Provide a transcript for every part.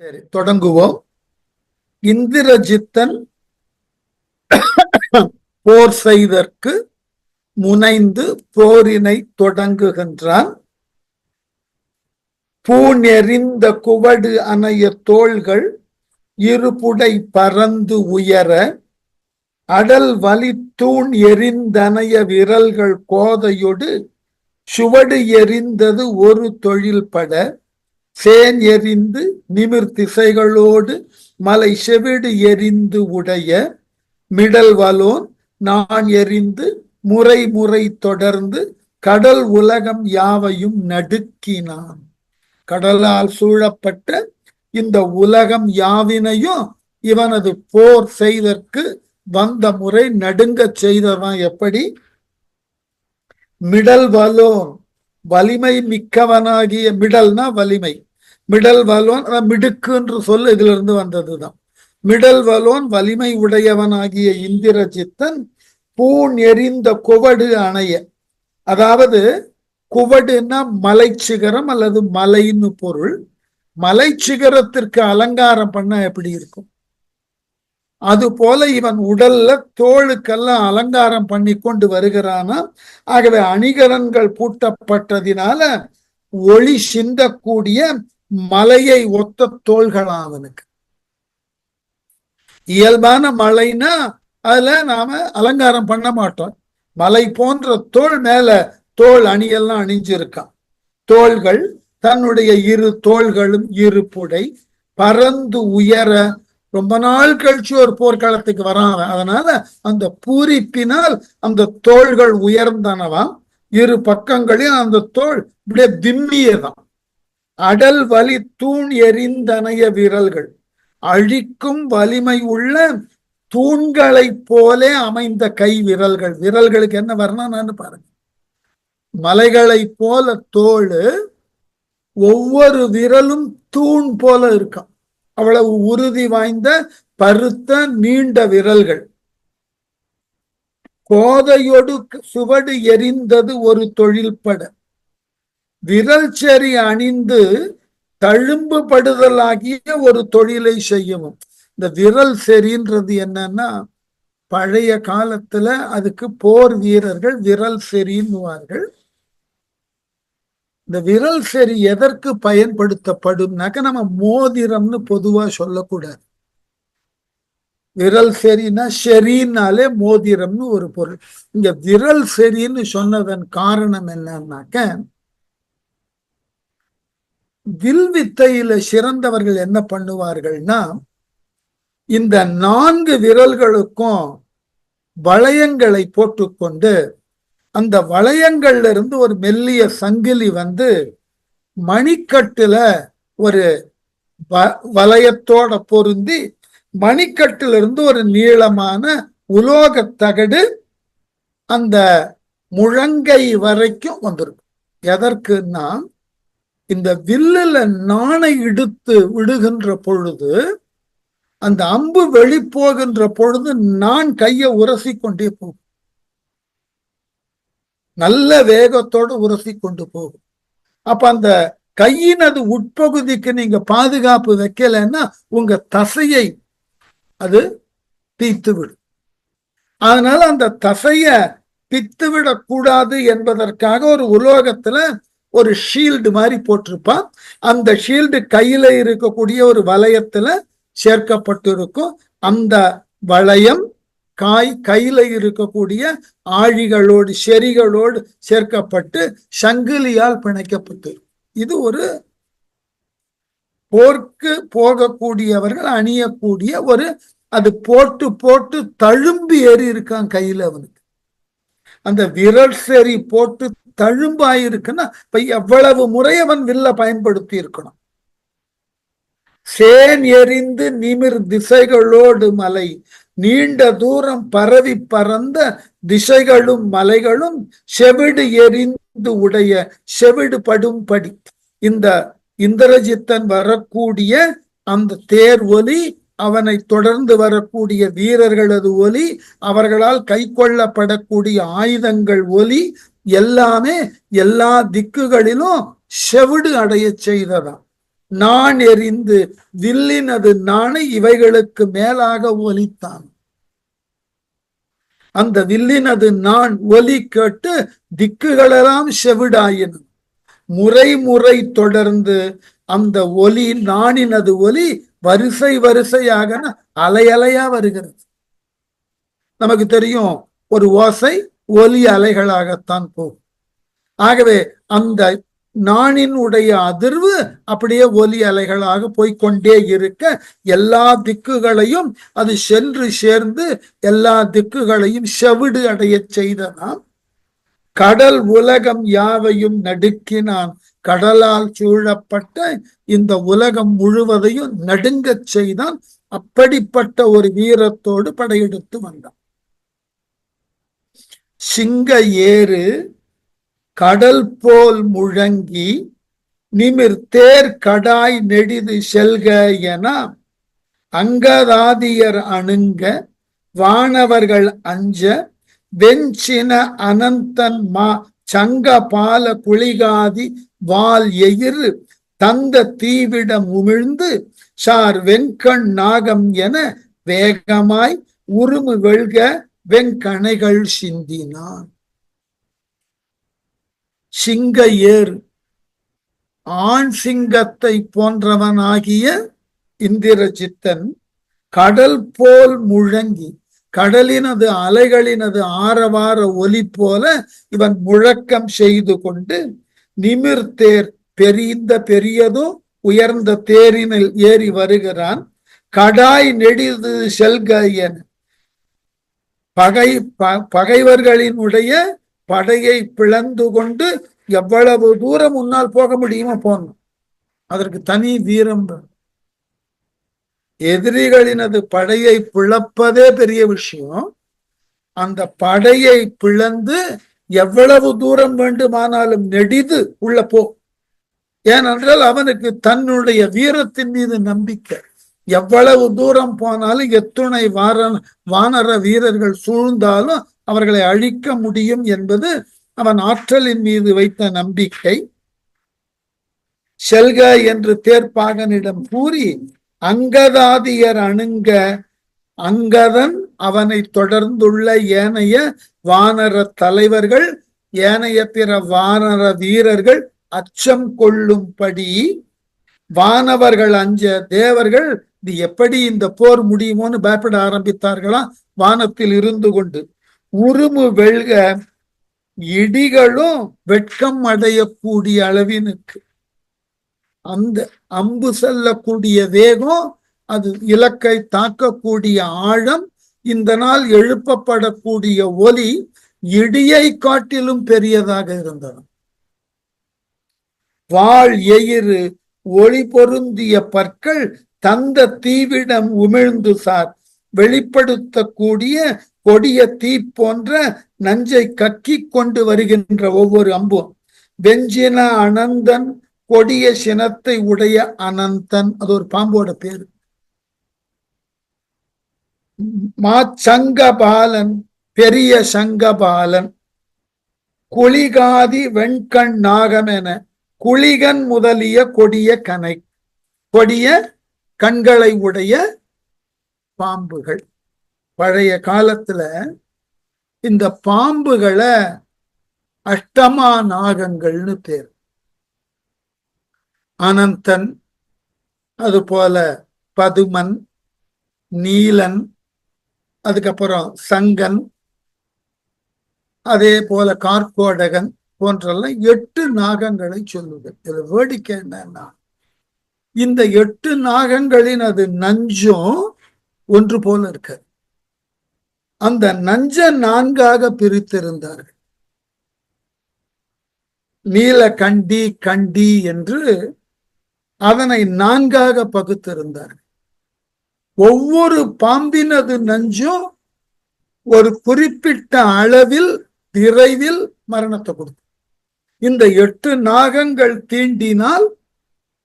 சரி, தொடங்குவோம். இந்திரஜித்தன் போர் செய்தற்கு முனைந்து போரினை தொடங்குகின்றான். பூணெறிந்த குவடு அணைய தோள்கள் இருபுடை பறந்து உயர, அடல் வலி தூண் எரிந்தனைய விரல்கள் கோதையொடு சுவடு எரிந்தது ஒரு தொழில் பட, சேன் எரிந்து நிமிர் திசைகளோடு மலை செவிடு எரிந்து உடைய, மிடல் வலோன் நான் எரிந்து முறை முறை தொடர்ந்து கடல் உலகம் யாவையும் நடுக்கினான். கடலால் சூழப்பட்ட இந்த உலகம் யாவினையும் இவனது போர் செய்தற்கு வந்த முறை நடுங்க செய்தவன். எப்படி? மிடல் வலோன், வலிமை மிக்கவனாகிய, மிடல்னா வலிமை, மிடல் வலோன் மிடுக்கு என்று சொல்ல இதுல இருந்து வந்ததுதான். மிடல் வலோன் வலிமை உடையவனாகிய இந்திரஜித்தன் பூண் எறிந்த குவடு அணைய, அதாவது குவடுன்னா மலை சிகரம் அல்லது மலைன்னு பொருள். மலை சிகரத்திற்கு அலங்காரம் பண்ண எப்படி இருக்கும், அது போல இவன் உடல்ல தோளுக்கெல்லாம் அலங்காரம் பண்ணி கொண்டு வருகிறானா. ஆகவே அணிகலன்கள் பூட்டப்பட்டதினால ஒளி சிந்தக்கூடிய மலையை ஒத்த தோள்களாம் அவனுக்கு. இயல்பான மலைனா அதுல நாம அலங்காரம் பண்ண மாட்டோம். மலை போன்ற தோள் மேல தோள் அணியெல்லாம் அணிஞ்சிருக்கான். தோள்கள், தன்னுடைய இரு தோள்களும் இருபுடை பறந்து உயர, ரொம்ப நாள் கழிச்சு ஒரு போர்க்களத்துக்கு வரான். அதனால அந்த பூரிப்பினால் அந்த தோள்கள் உயர்ந்தனவாம். இரு பக்கங்களையும் அந்த தோள் இப்படியே திம்மியதான். அடல் வலி தூண் எரிந்தனைய விரல்கள், அழிக்கும் வலிமை உள்ள தூண்களை போலே அமைந்த கை விரல்கள். விரல்களுக்கு என்ன வரணும்னு பாருங்க. மலைகளை போல தோள், ஒவ்வொரு விரலும் தூண் போல இருக்கும். அவ்வளவு உறுதி வாய்ந்த பருத்த நீண்ட விரல்கள். கோதையொடு சுவடு எரிந்தது ஒரு தொழில் பட, விரல் செறி அணிந்து தழும்பு படுதலாகிய ஒரு தொழிலை செய்யவும். இந்த விரல் செறின்றது என்னன்னா, பழைய காலத்துல அதுக்கு போர் வீரர்கள் விரல் செறின்னுவார்கள். இந்த விரல் செறி எதற்கு பயன்படுத்தப்படும்னாக்க, நம்ம மோதிரம்னு பொதுவா சொல்லக்கூடாது. விரல் செறினா ஷெரினாலே மோதிரம்னு ஒரு பொருள். இங்க விரல் செறின்னு சொன்னதன் காரணம் என்னன்னாக்க, வில்வித்தையில சிறந்தவர்கள் என்ன பண்ணுவார்கள்னா, இந்த 4 விரல்களுக்கும் வளையங்களை போட்டுக்கொண்டு, அந்த வளையங்கள்ல இருந்து ஒரு மெல்லிய சங்கிலி வந்து மணிக்கட்டுல ஒரு வளையத்தோட பொருந்தி, மணிக்கட்டுல இருந்து ஒரு நீளமான உலோக தகடு அந்த முழங்கை வரைக்கும் வந்திருக்கும். எதற்குன்னா, இந்த வில்லுல நாணை இடுத்து விடுகின்ற பொழுது, அந்த அம்பு வெளி போகின்ற பொழுது நான் கையை உரசி கொண்டே போகும். நல்ல வேகத்தோடு உரசி கொண்டு போகும். அப்ப அந்த கையினது உட்பகுதிக்கு நீங்க பாதுகாப்பு வைக்கலைன்னா உங்க தசையை அது தீத்து விடும். அதனால அந்த தசைய பித்து விடக்கூடாது என்பதற்காக ஒரு உலோகத்துல ஒரு ஷீல்டு மாதிரி போட்டிருப்பான். அந்த ஷீல்டு கையில இருக்கக்கூடிய ஒரு வளையத்துல சேர்க்கப்பட்டிருக்கும். அந்த வளையம் கையில இருக்கக்கூடிய ஆழிகளோடு செறிகளோடு சேர்க்கப்பட்டு சங்கிலியால் பிணைக்கப்பட்டு, இது ஒரு போர்க்கு போகக்கூடியவர்கள் அணியக்கூடிய ஒரு, அது போட்டு போட்டு தழும்பு ஏறி இருக்கான் கையில அவனுக்கு. அந்த விரல் செறி போட்டு தழும்பாயிருக்குன்னா இப்ப எவ்வளவு முறை அவன் வில்ல பயன்படுத்தி இருக்கணும். சேன் எரிந்து நிமிர் திசைகளோடு மலை, நீண்ட தூரம் பரவி பறந்த திசைகளும் மலைகளும் செவிடு எரிந்து உடைய, செவிடு படும்படி. இந்த இந்திரஜித்தன் வரக்கூடிய அந்த தேர் ஒலி, அவனை தொடர்ந்து வரக்கூடிய வீரர்களது ஒலி, அவர்களால் கை கொள்ளப்படக்கூடிய ஆயுதங்கள் ஒலி எல்லாமே எல்லா திக்குகளிலும் செவிடு அடைய செய்ததாம். நான் எறிந்து வில்லினது நாணை இவைகளுக்கு மேலாக ஒலித்தான். அந்த வில்லினது நான் ஒலி கேட்டு திக்குகளெல்லாம் செவிடாயின. முறை முறை தொடர்ந்து அந்த ஒலி, நாணினது ஒலி வரிசை வரிசையாக அலை அலையா வருகிறது. நமக்கு தெரியும், ஒரு ஓசை ஒலி அலைகளாகத்தான் போகும். ஆகவே அந்த நாணினுடைய அதிர்வு அப்படியே ஒலி அலைகளாக போய்கொண்டே இருக்க எல்லா திக்குகளையும் அது சென்று சேர்ந்து எல்லா திக்குகளையும் செவிடு அடைய செய்ததாம். கடல் உலகம் யாவையும் நடுக்கினான். கடலால் சூழப்பட்ட இந்த உலகம் முழுவதையும் நடுங்கச் செய்தான். அப்படிப்பட்ட ஒரு வீரத்தோடு படையெடுத்து வந்தான். சிங்க ஏறு கடல் போல் முழங்கி நிமிர் தேர் கடாய் நெடிது செல்க என அங்கதாதியர் அணுங்க வானவர்கள் அஞ்ச வெஞ்சின அனந்தன் மா சங்க பால குளிகாதி வால் எயிறு தந்த தீவிடம் உமிழ்ந்து சார் வெண்கண் நாகம் என வேகமாய் உருமு வெல்க வெங்கணைகள் சிந்தினான். சிங்க ஏறு, ஆண் சிங்கத்தை போன்றவனாகிய இந்திரஜித்தன் கடல் போல் முழங்கி, கடலினது அலைகளினது ஆரவார ஒலி போல இவன் முழக்கம் செய்து கொண்டு நிமிர்த்தேர், பெரியதோ உயர்ந்த தேரினில் ஏறி வருகிறான். கடாய் நெடிது செல்க என பகைவர்களினுடைய படையை பிளந்து கொண்டு எவ்வளவு தூரம் முன்னால் போக முடியுமோ போகணும். அதற்கு தனி வீரம். எதிரிகளினது படையை பிளப்பதே பெரிய விஷயம். அந்த படையை பிளந்து எவ்வளவு தூரம் வேண்டுமானாலும் நெடிது உள்ள போ. ஏனென்றால் அவனுக்கு தன்னுடைய வீரத்தின் மீது நம்பிக்கை. எவ்வளவு தூரம் போனாலும் எத்துணை வானர வீரர்கள் சூழ்ந்தாலும் அவர்களை அழிக்க முடியும் என்பது அவன் ஆற்றலின் மீது வைத்த நம்பிக்கை. செல்க என்று தேர்ப்பாகனிடம் கூறி அங்கதாதியர் அணுங்க, அங்கதன் அவனை தொடர்ந்துள்ள ஏனைய வானர தலைவர்கள், ஏனைய பிற வானர வீரர்கள் அச்சம் கொள்ளும்படி வானவர்கள் அஞ்ச, தேவர்கள் இது எப்படி இந்த போர் முடியுமோன்னு பயப்பட ஆரம்பித்தார்களாம். வானத்தில் இருந்து கொண்டு உருமு வெல்க, இடிகளும் வெட்கம் அடையக்கூடிய அளவினுக்கு அந்த அம்பு செல்லக்கூடிய வேகம், அது இலக்கை தாக்கக்கூடிய ஆழம், இந்த நாள் எழுப்பப்படக்கூடிய ஒலி இடியை காட்டிலும் பெரியதாக இருந்தது. வாள் எயிறு ஒளி பொருந்திய பற்கள் தந்த தீவிடம் உமிழ்ந்து சார், வெளிப்படுத்தக்கூடிய கொடிய தீ போன்ற நஞ்சை கக்கி கொண்டு வருகின்ற ஒவ்வொரு அம்பும். வெஞ்சின அனந்தன், கொடிய சினத்தை உடைய அனந்தன், அது ஒரு பாம்போட பேரு. சங்கபாலன், பெரிய சங்கபாலன். குளிகாதி வெண்கண் நாகம் என குளிகன் முதலிய கொடிய கனை, கொடிய கண்களை உடைய பாம்புகள். பழைய காலத்துல இந்த பாம்புகளை அஷ்டமா நாகங்கள்னு பேர். அனந்தன், அது போல பதுமன், நீலன், அதுக்கப்புறம் சங்கன், அதே போல கார்கோடகன் போன்றெல்லாம் 8 நாகங்களை சொல்லுது. இதுல வேடிக்கை என்னன்னா, இந்த 8 நாகங்களின் அது நஞ்சும் ஒன்று போல இருக்கு. அந்த நஞ்ச 4ஆக பிரித்திருந்தார்கள். நீல கண்டி, கண்டி என்று அதனை 4ஆக பகுத்திருந்தார்கள். ஒவ்வொரு பாம்பினது நஞ்சும் ஒரு குறிப்பிட்ட அளவில் விரைவில் மரணத்தை கொடுக்கும். இந்த 8 நாகங்கள் தீண்டினால்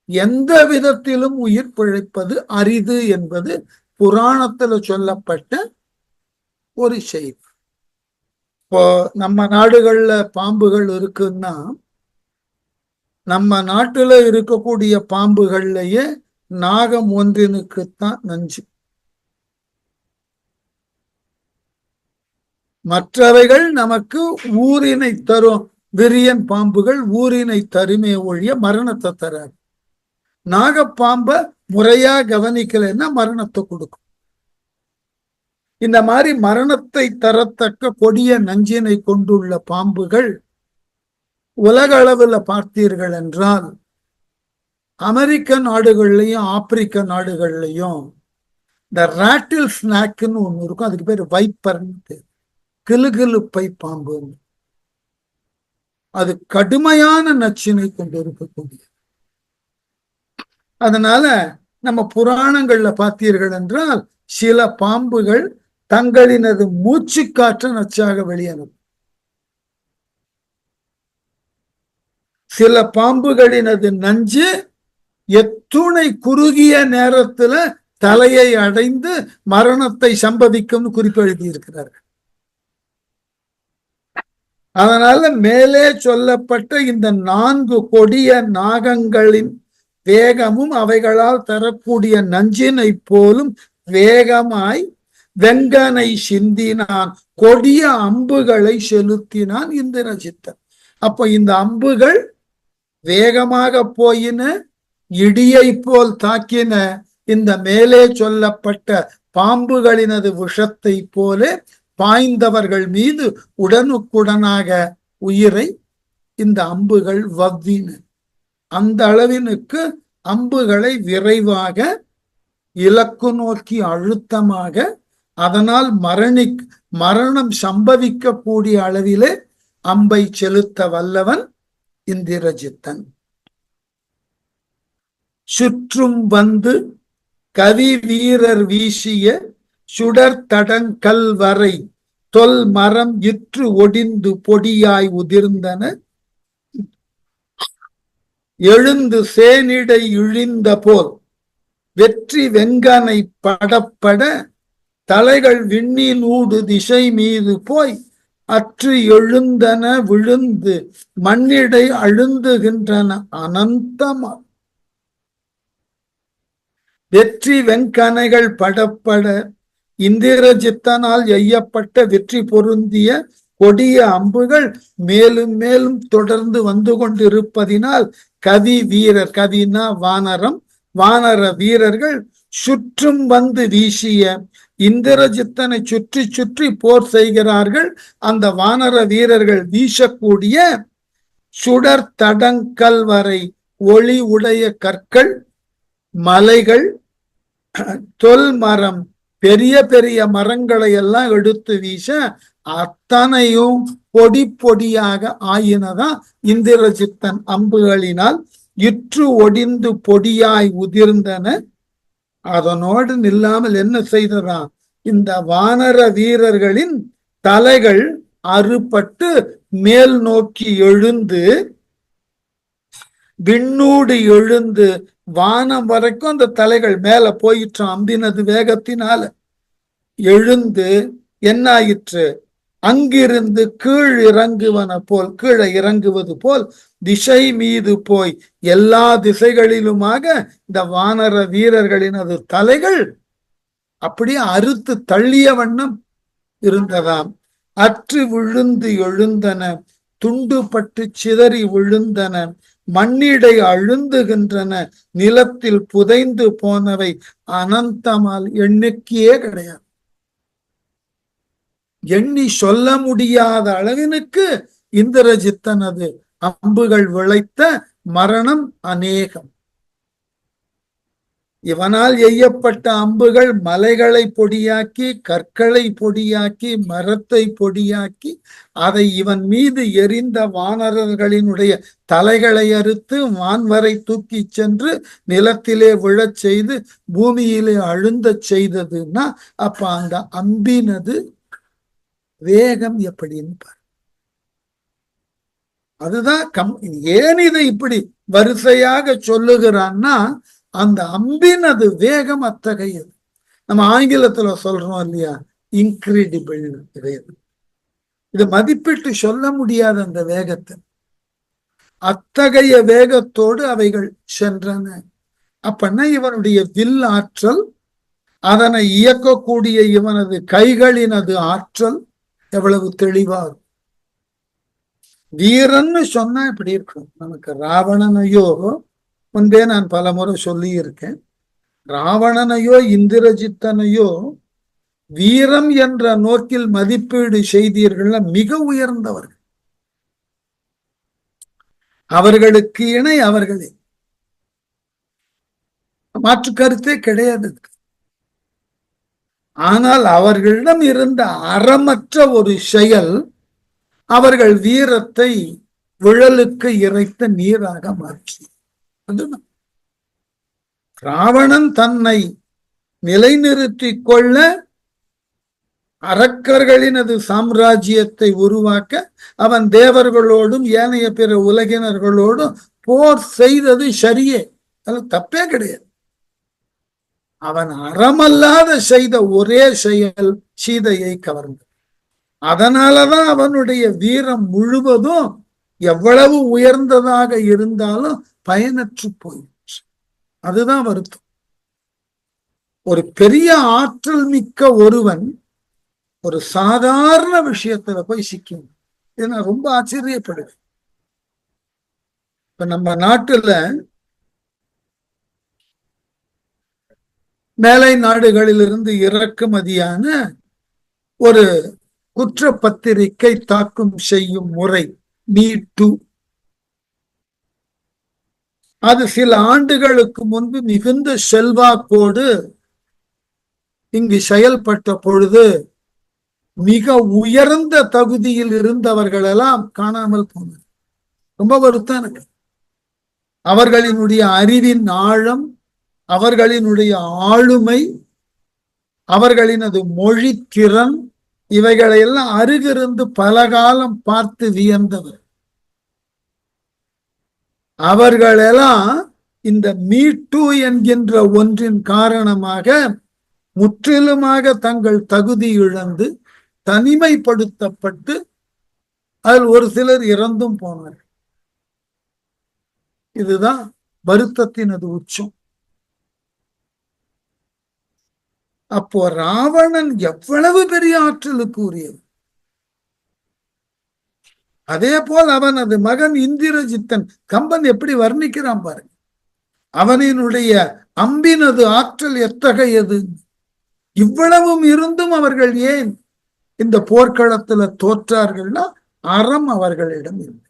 எந்த விதத்திலும் உயிர் பிழைப்பது அரிது என்பது புராணத்துல சொல்லப்பட்ட ஒரு செய்தி. இப்போ நம்ம நாடுகள்ல பாம்புகள் இருக்குன்னா, நம்ம நாட்டுல இருக்கக்கூடிய பாம்புகள்லயே நாகம் ஒன்றினுக்குத்தான் நஞ்சு. மற்றவைகள் நமக்கு ஊரினை தரும். விரியன் பாம்புகள் ஊரினை தருமே ஒழிய மரணத்தை தராது. நாகப்பாம்ப முறையா கவனிக்கலைன்னா மரணத்தை கொடுக்கும். இந்த மாதிரி மரணத்தை தரத்தக்க கொடிய நஞ்சினை கொண்டுள்ள பாம்புகள் உலக அளவுல பார்த்தீர்கள் என்றால் அமெரிக்க நாடுகள்லையும் ஆப்பிரிக்க நாடுகள்லையும் இந்த ராட்டில் ஸ்நாக்னு ஒண்ணு இருக்கும். அதுக்கு பேர் வைப்பர்னு பேர். கிளுகிளுப்பை பாம்பு. அது கடுமையான நச்சினை கொண்டு இருக்கக்கூடிய. அதனால நம்ம புராணங்கள்ல பார்த்தீர்கள் என்றால் சில பாம்புகள் தங்களினது மூச்சு காற்று நச்சாக வெளியேறும். சில பாம்புகளினது நஞ்சு எத்துணை குறுகிய நேரத்துல தலையை அடைந்து மரணத்தை சம்பதிக்கும் குறிப்பு எழுதியிருக்கிறார்கள். அதனால மேலே சொல்லப்பட்ட இந்த 4 கொடிய நாகங்களின் வேகமும் அவைகளால் தரக்கூடிய நஞ்சினை போலும் வேகமாய் வெங்கனை சிந்தினான், கொடிய அம்புகளை செலுத்தினான் இந்திரஜித்தன். அப்ப இந்த அம்புகள் வேகமாக போயின, இடியை போல் தாக்கின இந்த மேலே சொல்லப்பட்ட பாம்புகளினது விஷத்தை போல பாய்ந்தவர்கள் மீது உடனுக்குடனாக உயிரை இந்த அம்புகள் வவ்வின. அந்த அளவினுக்கு அம்புகளை விரைவாக இலக்கு நோக்கி அழுத்தமாக, அதனால் மரணம் சம்பவிக்க கூடிய அளவிலே அம்பை செலுத்த வல்லவன் இந்திரஜித்தன். சுற்றும் வந்து கவி வீரர் வீசிய சுடர் தடங்கல் வரை தொல் மரம் இற்று ஒடிந்து பொடியாய் உதிர்ந்தன, எழுந்து சேனிடை இழிந்த போல் வெற்றி வெங்கனை படப்பட தலைகள் விண்ணினூடு திசை மீது போய் அற்று எழுந்தன விழுந்து மண்ணிடை அழுந்துகின்றன அனந்தமா. வெற்றி வெண்கனைகள் படப்பட இந்திரஜித்தனால் எய்யப்பட்ட வெற்றி பொருந்திய கொடிய அம்புகள் மேலும் மேலும் தொடர்ந்து வந்து கொண்டிருப்பதினால் கவி வீரர், கவினா வானரம், வானர வீரர்கள் சுற்றும் வந்து வீசிய இந்திரஜித்தனை சுற்றி சுற்றி போர் செய்கிறார்கள். அந்த வானர வீரர்கள் வீசக்கூடிய சுடர் தடங்கல் வரை ஒளி உடைய கற்கள், மலைகள், தொல் மரம், பெரிய பெரிய மரங்களை எல்லாம் எடுத்து வீச அத்தனையும் பொடி பொடியாக ஆயினதான் இந்திரஜித்தன் அம்புகளினால் இற்று ஒடிந்து பொடியாய் உதிர்ந்தன. அதனோடு நில்லாமல் என்ன செய்ததான், இந்த வானர வீரர்களின் தலைகள் அறுபட்டு மேல் நோக்கி எழுந்து விண்ணூடு எழுந்து வானம் வரைக்கும் அந்த தலைகள் மேல போயிற்று. அம்பினது வேகத்தினால எழுந்து என்ன ஆயிற்று, அங்கிருந்து கீழ் இறங்குவன போல், கீழே இறங்குவது போல் திசை மீது போய் எல்லா திசைகளிலுமாக இந்த வானர வீரர்களினது தலைகள் அப்படியே அறுத்து தள்ளிய வண்ணம் இருந்ததாம். அற்று விழுந்து எழுந்தன, துண்டுபட்டு சிதறி விழுந்தன, மண்ணிடை அழுந்துகின்றன, நிலத்தில் புதைந்து போனவை அனந்தமால் எண்ணிக்கையே கிடையாது. எண்ணி சொல்ல முடியாத அளவினுக்கு இந்திரஜித்தனது அம்புகள் விளைத்த மரணம் அநேகம். இவனால் எய்யப்பட்ட அம்புகள் மலைகளை பொடியாக்கி, கற்களை பொடியாக்கி, மரத்தை பொடியாக்கி, அதை இவன் மீது எரிந்த வானரர்களினுடைய தலைகளை அறுத்து வான்வரை தூக்கி சென்று நிலத்திலே விழச் செய்து பூமியிலே அழுந்த செய்ததுன்னா அப்ப அந்த அம்பினது வேகம் எப்படின்னு பாரு. அதுதான் ஏன் இதை இப்படி வரிசையாக சொல்லுகிறான்னா அந்த அம்பினது வேகம் அத்தகையது. நம்ம ஆங்கிலத்துல சொல்றோம் இல்லையா, இன்கிரெடிபிள் வேகம். இது மதிப்பிட்டு சொல்ல முடியாத அந்த வேகத்தை. அத்தகைய வேகத்தோடு அவைகள் சென்றன. அப்பன்னா இவனுடைய வில் ஆற்றல், அதனை இயக்கக்கூடிய இவனது கைகளினது ஆற்றல் எவ்வளவு தெளிவாகும். வீரன்னு சொன்னா இப்படி இருக்கும். நமக்கு ராவணனையோ, முன்பே நான் பல முறை சொல்லி இருக்கேன், ராவணனையோ இந்திரஜித்தனையோ வீரம் என்ற நோக்கில் மதிப்பீடு செய்தீர்கள், மிக உயர்ந்தவர்கள். அவர்களுக்கு இணை அவர்களே, மாற்று கருத்தே கிடையாது. ஆனால் அவர்களிடம் இருந்த அறமற்ற ஒரு செயல் அவர்கள் வீரத்தை விழலுக்கு இறைத்த நீராக மாற்றி. ராவணன் தன்னை நிலைநிறுத்திக் கொள்ள அரக்கர்களினது சாம்ராஜ்யத்தை உருவாக்க அவன் தேவர்களோடும் ஏனைய பிற உலகினர்களோடும் போர் செய்தது சரியே, அது தப்பே கிடையாது. அவன் அறமல்லாத செய்த ஒரே செயல் சீதையை கவர்ந்தது. அதனாலதான் அவனுடைய வீரம் முழுவதும் எவ்வளவு உயர்ந்ததாக இருந்தாலும் பயனற்று போயிடுச்சு. அதுதான் வருத்தம். ஒரு பெரிய ஆற்றல் மிக்க ஒருவன் ஒரு சாதாரண விஷயத்துல போய் சிக்கும். இது நான் ரொம்ப ஆச்சரியப்படுவேன். இப்ப நம்ம நாட்டுல மேலை நாடுகளிலிருந்து இறக்குமதியான ஒரு குற்றப்பத்திரிகை தாக்கம் செய்யும் முறை மீ2, அது சில ஆண்டுகளுக்கு முன்பு மிகுந்த செல்வாக்கோடு இங்கு செயல்பட்ட பொழுது மிக உயர்ந்த தகுதியில் இருந்தவர்கள் எல்லாம் காணாமல் போனது. ரொம்ப வருத்தம் எனக்கு. அவர்களினுடைய அறிவின் ஆழம், அவர்களினுடைய ஆளுமை, அவர்களினது மொழி திறன், இவைகளை எல்லாம் அருகிருந்து பல காலம் பார்த்து வியந்தவர். அவர்களெல்லாம் இந்த மீ2 என்கின்ற ஒன்றின் காரணமாக முற்றிலுமாக தங்கள் தகுதி இழந்து தனிமைப்படுத்தப்பட்டு அதில் ஒரு சிலர் இறந்தும் போனார். இதுதான் வருத்தத்தினது உச்சம். அப்போ ராவணன் எவ்வளவு பெரிய ஆற்றலுக்கு உரியது. அதே போல் அவனது மகன் இந்திரஜித்தன், கம்பன் எப்படி வர்ணிக்கிறான் பாருங்க. அவனினுடைய அம்பினது ஆற்றல் எத்தகையது. இவ்வளவும் இருந்தும் அவர்கள் ஏன் இந்த போர்க்களத்துல தோற்றார்கள்னா அறம் அவர்களிடம் இல்லை.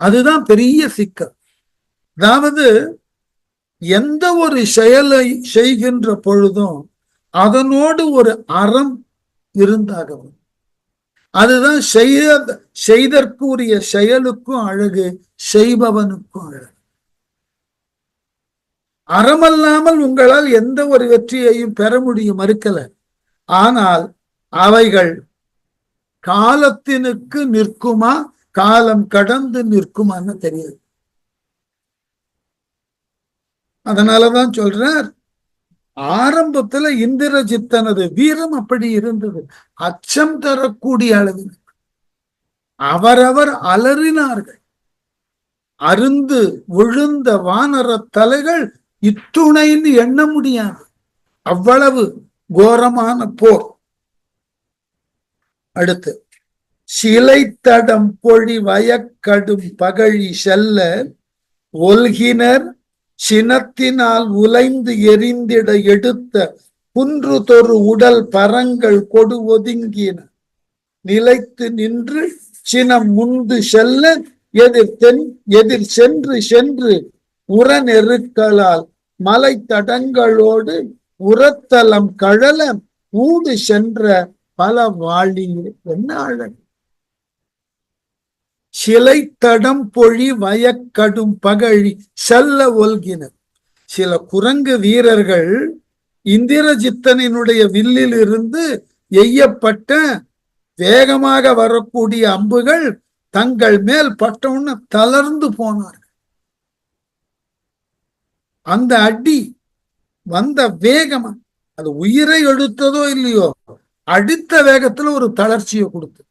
அதுதான் பெரிய சிக்கல். அதாவது எந்த ஒரு செயலை செய்கின்ற பொழுதும் அதனோடு ஒரு அறம் இருந்தாகவும், அதுதான் செய்தற்குரிய செயலுக்கும் அழகு, செய்பவனுக்கும் அழகு. அறமல்லாமல் உங்களால் எந்த ஒரு வெற்றியையும் பெற முடியும், மறுக்கல. ஆனால் அவைகள் காலத்தினுக்கு நிற்குமா, காலம் கடந்து நிற்குமான்னு தெரியாது. அதனாலதான் சொல்றார், ஆரம்பத்துல இந்திரஜித்தனது வீரம் அப்படி இருந்தது, அச்சம் தரக்கூடிய அளவில். அவரவர் அலறினார்கள். அருந்து விழுந்த வானர தலைகள் இத்துணைன்னு எண்ண முடியாது, அவ்வளவு கோரமான போர். அடுத்து, சிலைத்தடம் பொழி வயக்கடும் பகழி செல்ல ஒல்கினர் சினத்தினால் உலைந்து எரிந்திட எடுத்த குன்று தொரு உடல் பரங்கள் கொடு ஒதுங்கின நிலைத்து நின்று சினம் முந்து செல்ல எதிர் சென்று சென்று உர நெருக்களால் மலை தடங்களோடு உரத்தலம் கழல ஊடு சென்ற பல வாழியே. என்ன அழகு! சிலைத்தடம் பொழி வயக்கடும் பகழி செல்ல ஒல்கினர். சில குரங்கு வீரர்கள் இந்திரஜித்தனினுடைய வில்லில் இருந்து எய்யப்பட்ட வேகமாக வரக்கூடிய அம்புகள் தங்கள் மேல் பட்டவுன்னு தளர்ந்து போனார்கள். அந்த அடி வந்த வேகமா, அது உயிரை எடுத்ததோ இல்லையோ, அடித்த வேகத்துல ஒரு தளர்ச்சியை கொடுத்து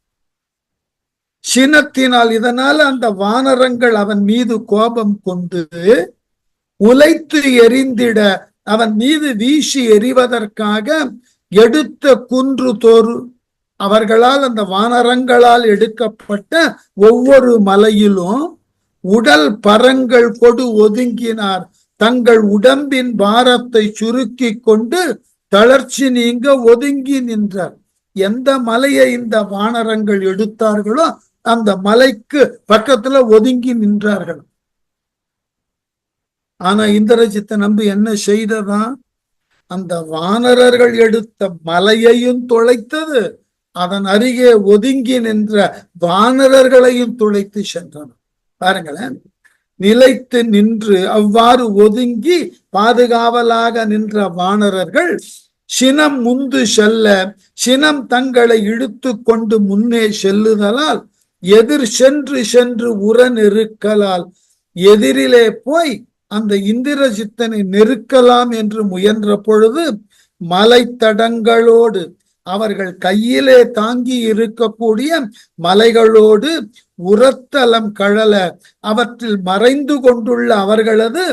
சினத்தினால். இதனால அந்த வானரங்கள் அவன் மீது கோபம் கொண்டு உலைத்து எரிந்திட அவன் மீது வீசி எறிவதற்காக எடுத்த குன்று தோறு அவர்களால் அந்த வானரங்களால் எடுக்கப்பட்ட ஒவ்வொரு மலையிலும் உடல் பரங்கள் கொடு ஒதுங்கினார். தங்கள் உடம்பின் பாரத்தை சுருக்கி கொண்டு தளர்ச்சி நீங்க ஒதுங்கி நின்றார். எந்த மலையை இந்த வானரங்கள் எடுத்தார்களோ அந்த மலைக்கு பக்கத்துல ஒதுங்கி நின்றார்கள். ஆனா இந்திரஜித்தை நம்பி என்ன செய்ததா? அந்த வானரர்கள் எடுத்த மலையையும் துளைத்தது, அதன் அருகே ஒதுங்கி நின்ற வானரர்களையும் துளைத்து சென்றன. பாருங்களேன், நிலைத்து நின்று அவ்வாறு ஒதுங்கி பாதுகாவலாக நின்ற வானரர்கள் சினம் முந்து செல்ல, சினம் தங்களை இழுத்து கொண்டு முன்னே செல்லுதலால் எதிர் சென்று சென்று உர நெருக்கலால் எதிரிலே போய் அந்த இந்திரஜித்தனை நெருக்கலாம் என்று முயன்ற பொழுது மலைத்தடங்களோடு அவர்கள் கையிலே தாங்கி இருக்கக்கூடிய மலைகளோடு உரத்தலம் கழல அவற்றில் மறைந்து கொண்டுள்ள அவர்களது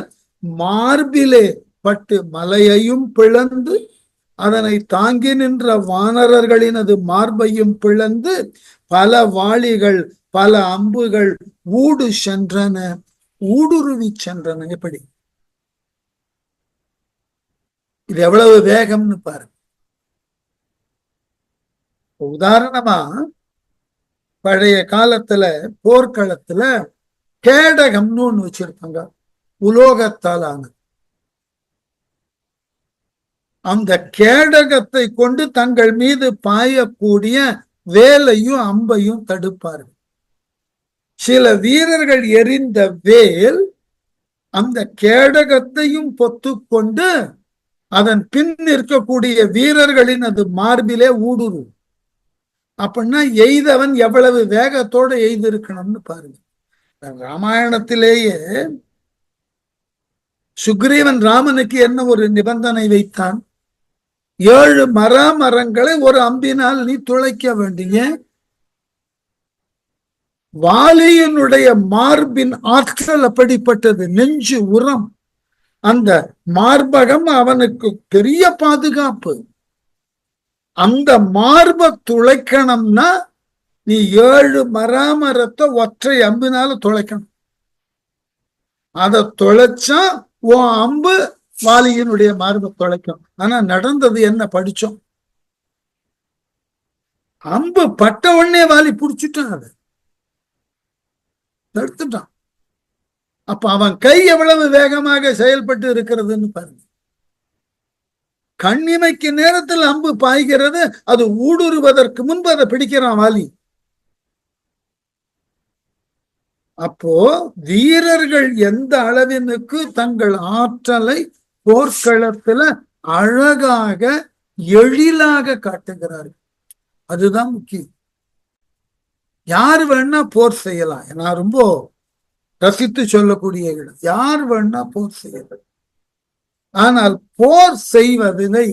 மார்பிலே பட்டு மலையையும் பிளந்து அதனை தாங்கி நின்ற வானரர்களினது மார்பையும் பிளந்து பல வாளிகள் பல அம்புகள் ஊடு சென்றன, ஊடுருவி சென்றன. எப்படி இது எவ்வளவு வேகம்னு பாருங்க. உதாரணமா பழைய காலத்துல போர்க்களத்துல கேடகம்னு ஒண்ணு வச்சிருப்பாங்க, உலோகத்தால் ஆனது. அந்த கேடகத்தை கொண்டு தங்கள் மீது பாயக்கூடிய வேலையும் அம்பையும் தடுப்பார்கள். சில வீரர்கள் எறிந்த வேல் அந்த கேடகத்தையும் பொத்து கொண்டு அதன் பின் இருக்கக்கூடிய வீரர்களின் அது மார்பிலே ஊடுருவும். அப்படின்னா எய்தவன் எவ்வளவு வேகத்தோட எய்திருக்கணும்னு பாருங்க. ராமாயணத்திலேயே சுக்ரீவன் ராமனுக்கு என்ன ஒரு நிபந்தனை வைத்தான்? 7 மரங்களை ஒரு அம்பினால் நீ துளைக்க வேண்டிய. வாலியினுடைய மார்பின் ஆற்றல் அப்படிப்பட்டது, நெஞ்சு உரம். அந்த மார்பகம் அவனுக்கு பெரிய பாதுகாப்பு. அந்த மார்பை துளைக்கணும்னா நீ 7 மரத்தை ஒற்றை அம்பினால துளைக்கணும். அதை துளைச்சா உன் அம்பு வாலியினுடைய மார்பை துளைக்கும். ஆனா நடந்தது என்ன படிச்சோம்? அம்பு பட்ட உடனே வாலி புடிச்சுட்டான், அதை தடுத்துட்டான். அப்ப அவன் கை எவ்வளவு வேகமாக செயல்பட்டு இருக்கிறதுன்னு பாருங்க. கண்ணிமைக்கு நேரத்தில் அம்பு பாய்கிறது, அது ஊடுருவதற்கு முன்பு அதை பிடிக்கிறான் வாலி. அப்போ வீரர்கள் எந்த அளவினுக்கு தங்கள் ஆற்றலை போர்க்களத்துல அழகாக எழிலாக காட்டுகிறார்கள், அதுதான் முக்கியம். யார் வேணா போர் செய்யலாம். நான் ரொம்ப ரசித்து சொல்லக்கூடிய இடம். யார் வேணா போர் செய்யலாம். ஆனால் போர் செய்வதினை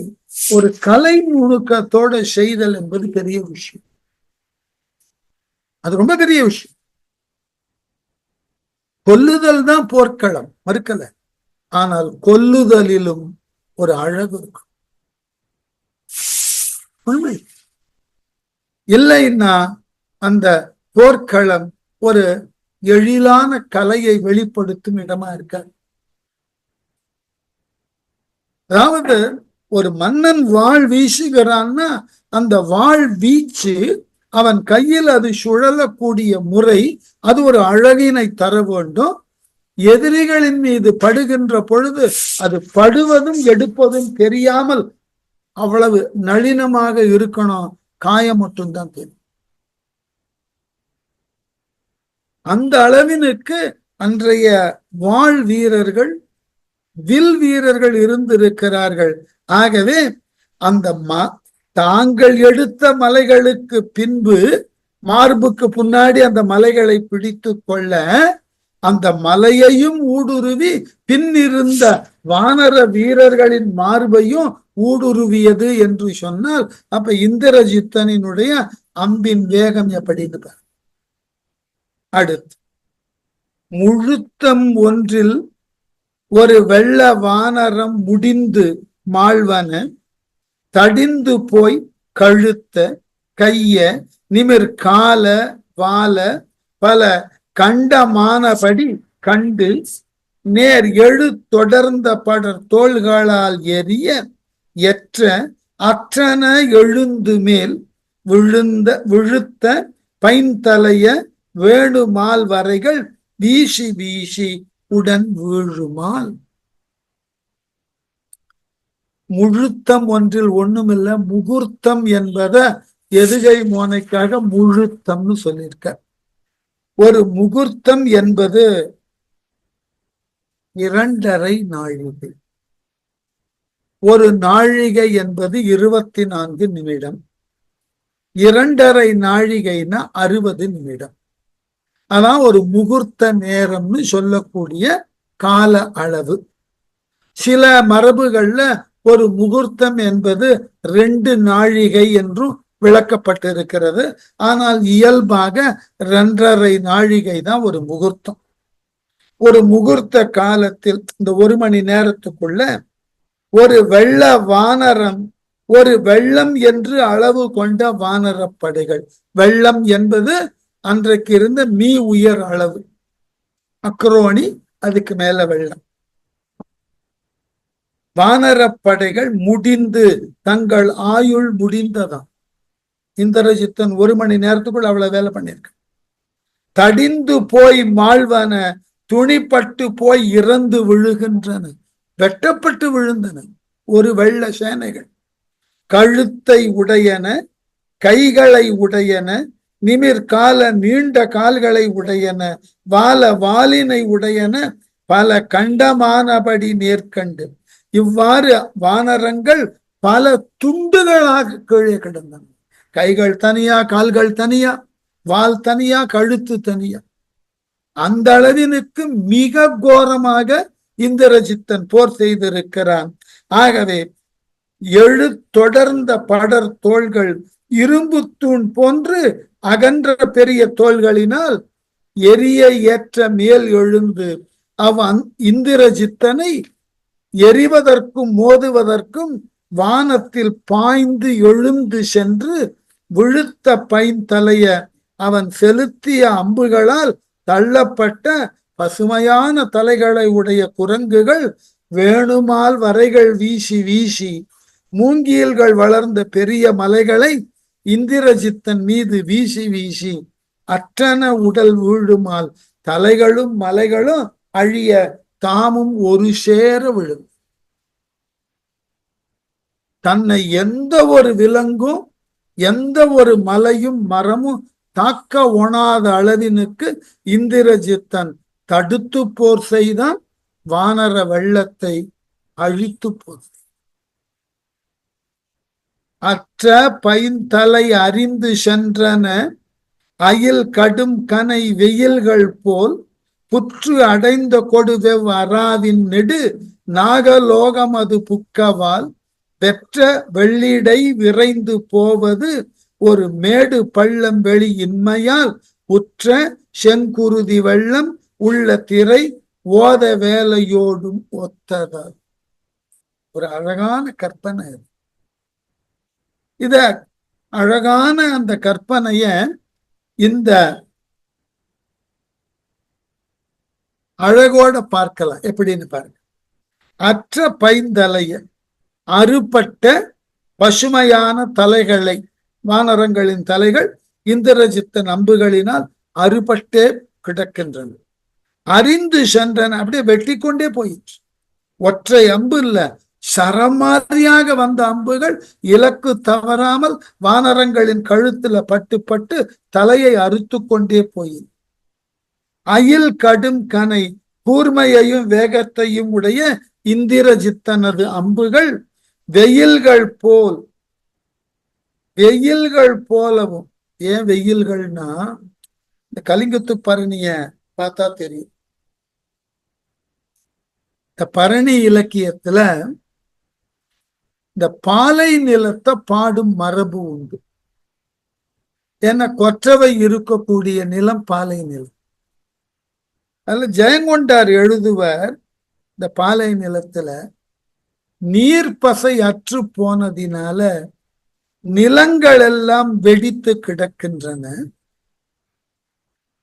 ஒரு கலை நுணுக்கத்தோட செய்தல் என்பது பெரிய விஷயம். அது ரொம்ப பெரிய விஷயம். கொல்லுதல் தான் போர்க்களம், மறுக்கல. ஆனால் கொல்லுதலிலும் ஒரு அழகு இருக்கும். உண்மை இல்லைன்னா அந்த போர்க்களம் ஒரு எழிலான கலையை வெளிப்படுத்தும் இடமா இருக்காது. அதாவது ஒரு மன்னன் வாழ் வீசுகிறான்னா அந்த வாழ் வீச்சு அவன் கையில் அது சுழலக்கூடிய முறை அது ஒரு அழகினை தர வேண்டும். எதிரிகளின் மீது படுகின்ற பொழுது அது படுவதும் எடுப்பதும் தெரியாமல் அவ்வளவு நளினமாக இருக்கணும். காயம் மட்டும்தான் தெரியும். அந்த அளவினுக்கு அன்றைய வாழ் வீரர்கள் வில் வீரர்கள் இருந்திருக்கிறார்கள். ஆகவே அந்த தாங்கள் எடுத்த மலைகளுக்கு பின்பு மார்புக்கு முன்னாடி அந்த மலைகளை பிடித்து கொள்ள அந்த மலையையும் ஊடுருவி பின்னிருந்த வானர வீரர்களின் மார்பையும் ஊடுருவியது என்று சொன்னால் அப்ப இந்திரஜித்தனினுடைய அம்பின் வேகம் எப்படின்னு பாரு. அடுத்து முழுத்தம் ஒன்றில் ஒரு வெள்ள வானரம் முடிந்து மாழ்வன தடிந்து போய் கழுத்த கைய நிமிர் கால வால பல கண்டமானபடி கண்டு நேர் எழு தொடர்ந்த படர் தோள்களால் எரிய எற்ற அற்றன எழுந்து மேல் விழுத்த பைந்தலைய வேணுமால் வரைகள் வீசி வீசி உடன் வீழுமால். முழுத்தம் ஒன்றில் ஒண்ணுமில்ல, முகூர்த்தம் என்பத எதுகை மோனைக்காக முழுத்தம்னு சொல்லியிருக்க. ஒரு முகூர்த்தம் என்பது 2.5 நாழிகை. ஒரு நாழிகை என்பது 24 நிமிடம். 2.5 நாழிகைனா 60 நிமிடம். அதான் ஒரு முகூர்த்த நேரம்னு சொல்லக்கூடிய கால அளவு. சில மரபுகள்ல ஒரு முகூர்த்தம் என்பது 2 நாழிகை என்றும் விளக்கப்பட்டிருக்கிறது. ஆனால் இயல்பாக 2.5 நாழிகை தான் ஒரு முகூர்த்தம். ஒரு முகூர்த்த காலத்தில் இந்த 1 மணி நேரத்துக்குள்ள ஒரு வெள்ள வானரம், ஒரு வெள்ளம் என்று அளவு கொண்ட வானரப்படைகள். வெள்ளம் என்பது அன்றைக்கு இருந்த மீ உயர் அளவு, அக்ரோனி, அதுக்கு மேல வெள்ளம். வானரப்படைகள் முடிந்து, தங்கள் ஆயுள் முடிந்ததாம். இந்திரஜித்தன் 1 மணி நேரத்துக்குள் அவ்வளவு வேலை பண்ணிருக்க. தடிந்து போய் மாழ்வன, துணிப்பட்டு போய் இறந்து விழுகின்றன, வெட்டப்பட்டு விழுந்தன ஒரு வெள்ள சேனைகள். கழுத்தை உடையன, கைகளை உடையன, நிமிர் கால நீண்ட கால்களை உடையன, வால வாலினை உடையன, பல கண்டமானபடி நேர்கண்டு. இவ்வாறு வானரங்கள் பல துண்டுகளாக கீழே கிடந்தன. கைகள் தனியா, கால்கள் தனியா, வால் தனியா, கழுத்து தனியா. அந்த அளவினுக்கு மிக கோரமாக இந்திரஜித்தன் போர் செய்திருக்கிறான். ஆகவே எழு தொடர்ந்த படர் தோள்கள் இரும்பு தூண் போன்று அகன்ற பெரிய தோள்களினால் எரிய ஏற்ற மேல் எழுந்து அவன் இந்திரஜித்தனை எரிவதற்கும் மோதுவதற்கும் வானத்தில் பாய்ந்து எழுந்து சென்று விழுத்த பைந்தலைய அவன் செலுத்திய அம்புகளால் தள்ளப்பட்ட பசுமையான தலைகளை உடைய குரங்குகள் வேணுமால் வரைகள் வீசி வீசி மூங்கில்கள் வளர்ந்த பெரிய மலைகளை இந்திரஜித்தன் மீது வீசி வீசி அற்றன உடல் வீழுமால் தலைகளும் மலைகளும் அழிய தாமும் ஒரு சேர விழும். தன்னை எந்த ஒரு விலங்கும் எந்த ஒரு மலையும் மரமும் தாக்க ஒணாத அளவினுக்கு இந்திரஜித்தன் தடுத்து போர் செய்தான். வானர வெள்ளத்தை அழித்து போர். அற்ற பைந்தலை அறிந்து சென்றன அயில் கடும் கனை வெயில்கள் போல் புற்று அடைந்த கொடுவெவ் அராவின் நெடு நாகலோகமது புக்கவால் பெற்ற வெள்ளிடை விரைந்து போவது ஒரு மேடு பள்ளம் வெளி இன்மையால் உற்ற செங்குருதி வெள்ளம் உள்ள திரை ஓத வேலையோடும் ஒத்ததால். ஒரு அழகான கற்பனை. இத அழகான அந்த கற்பனைய இந்த அழகோட பார்க்கலாம். எப்படின்னு பாருங்க. அற்ற பைந்தலைய, அறுபட்ட பசுமையான தலைகளை, வானரங்களின் தலைகள் இந்திரஜித்தன் அம்புகளினால் அறுபட்டே கிடக்கின்றன. அறிந்து சென்றன, அப்படியே வெட்டி கொண்டே போயிற்று. ஒற்றை அம்பு இல்ல, சரமாரியாக வந்த அம்புகள் இலக்கு தவறாமல் வானரங்களின் கழுத்துல பட்டு பட்டு தலையை அறுத்து கொண்டே போயின. அயில் கடும் கனை, கூர்மையையும் வேகத்தையும் உடைய இந்திரஜித்தனது அம்புகள் வெயில்கள் போலவும். ஏன் வெயில்கள்னா, இந்த கலிங்கத்து பரணிய பார்த்தா தெரியும். இந்த பரணி இலக்கியத்துல இந்த பாலை நிலத்தை பாடும் மரபு உண்டு. ஏன்னா கொற்றவை இருக்கக்கூடிய நிலம் பாலை நிலம். அதுல ஜெயங்கொண்டார் எழுதுவர், இந்த பாலை நிலத்துல நீர் பசை அற்று போனதினால நிலங்கள் எல்லாம் வெடித்து கிடக்கின்றன.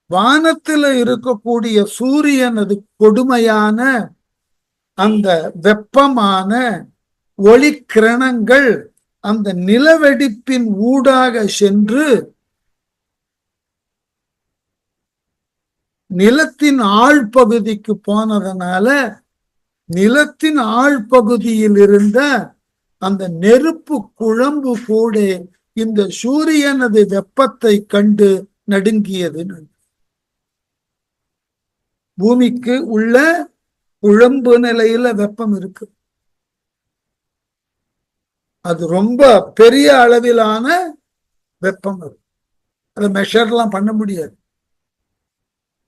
வானத்தில் இருக்கக்கூடிய சூரியனது கொடுமையான அந்த வெப்பமான ஒளி கிரணங்கள் அந்த நிலவெடிப்பின் ஊடாக சென்று நிலத்தின் ஆழ்பகுதிக்கு போனதனால நிலத்தின் ஆழ்பகுதியில் இருந்த அந்த நெருப்பு குழம்பு கூட இந்த சூரியனது வெப்பத்தை கண்டு நடுங்கியது. பூமிக்கு உள்ள குழம்பு நிலையில வெப்பம் இருக்கு. அது ரொம்ப பெரிய அளவிலான வெப்பம். அதை மெஷர்லாம் பண்ண முடியாது.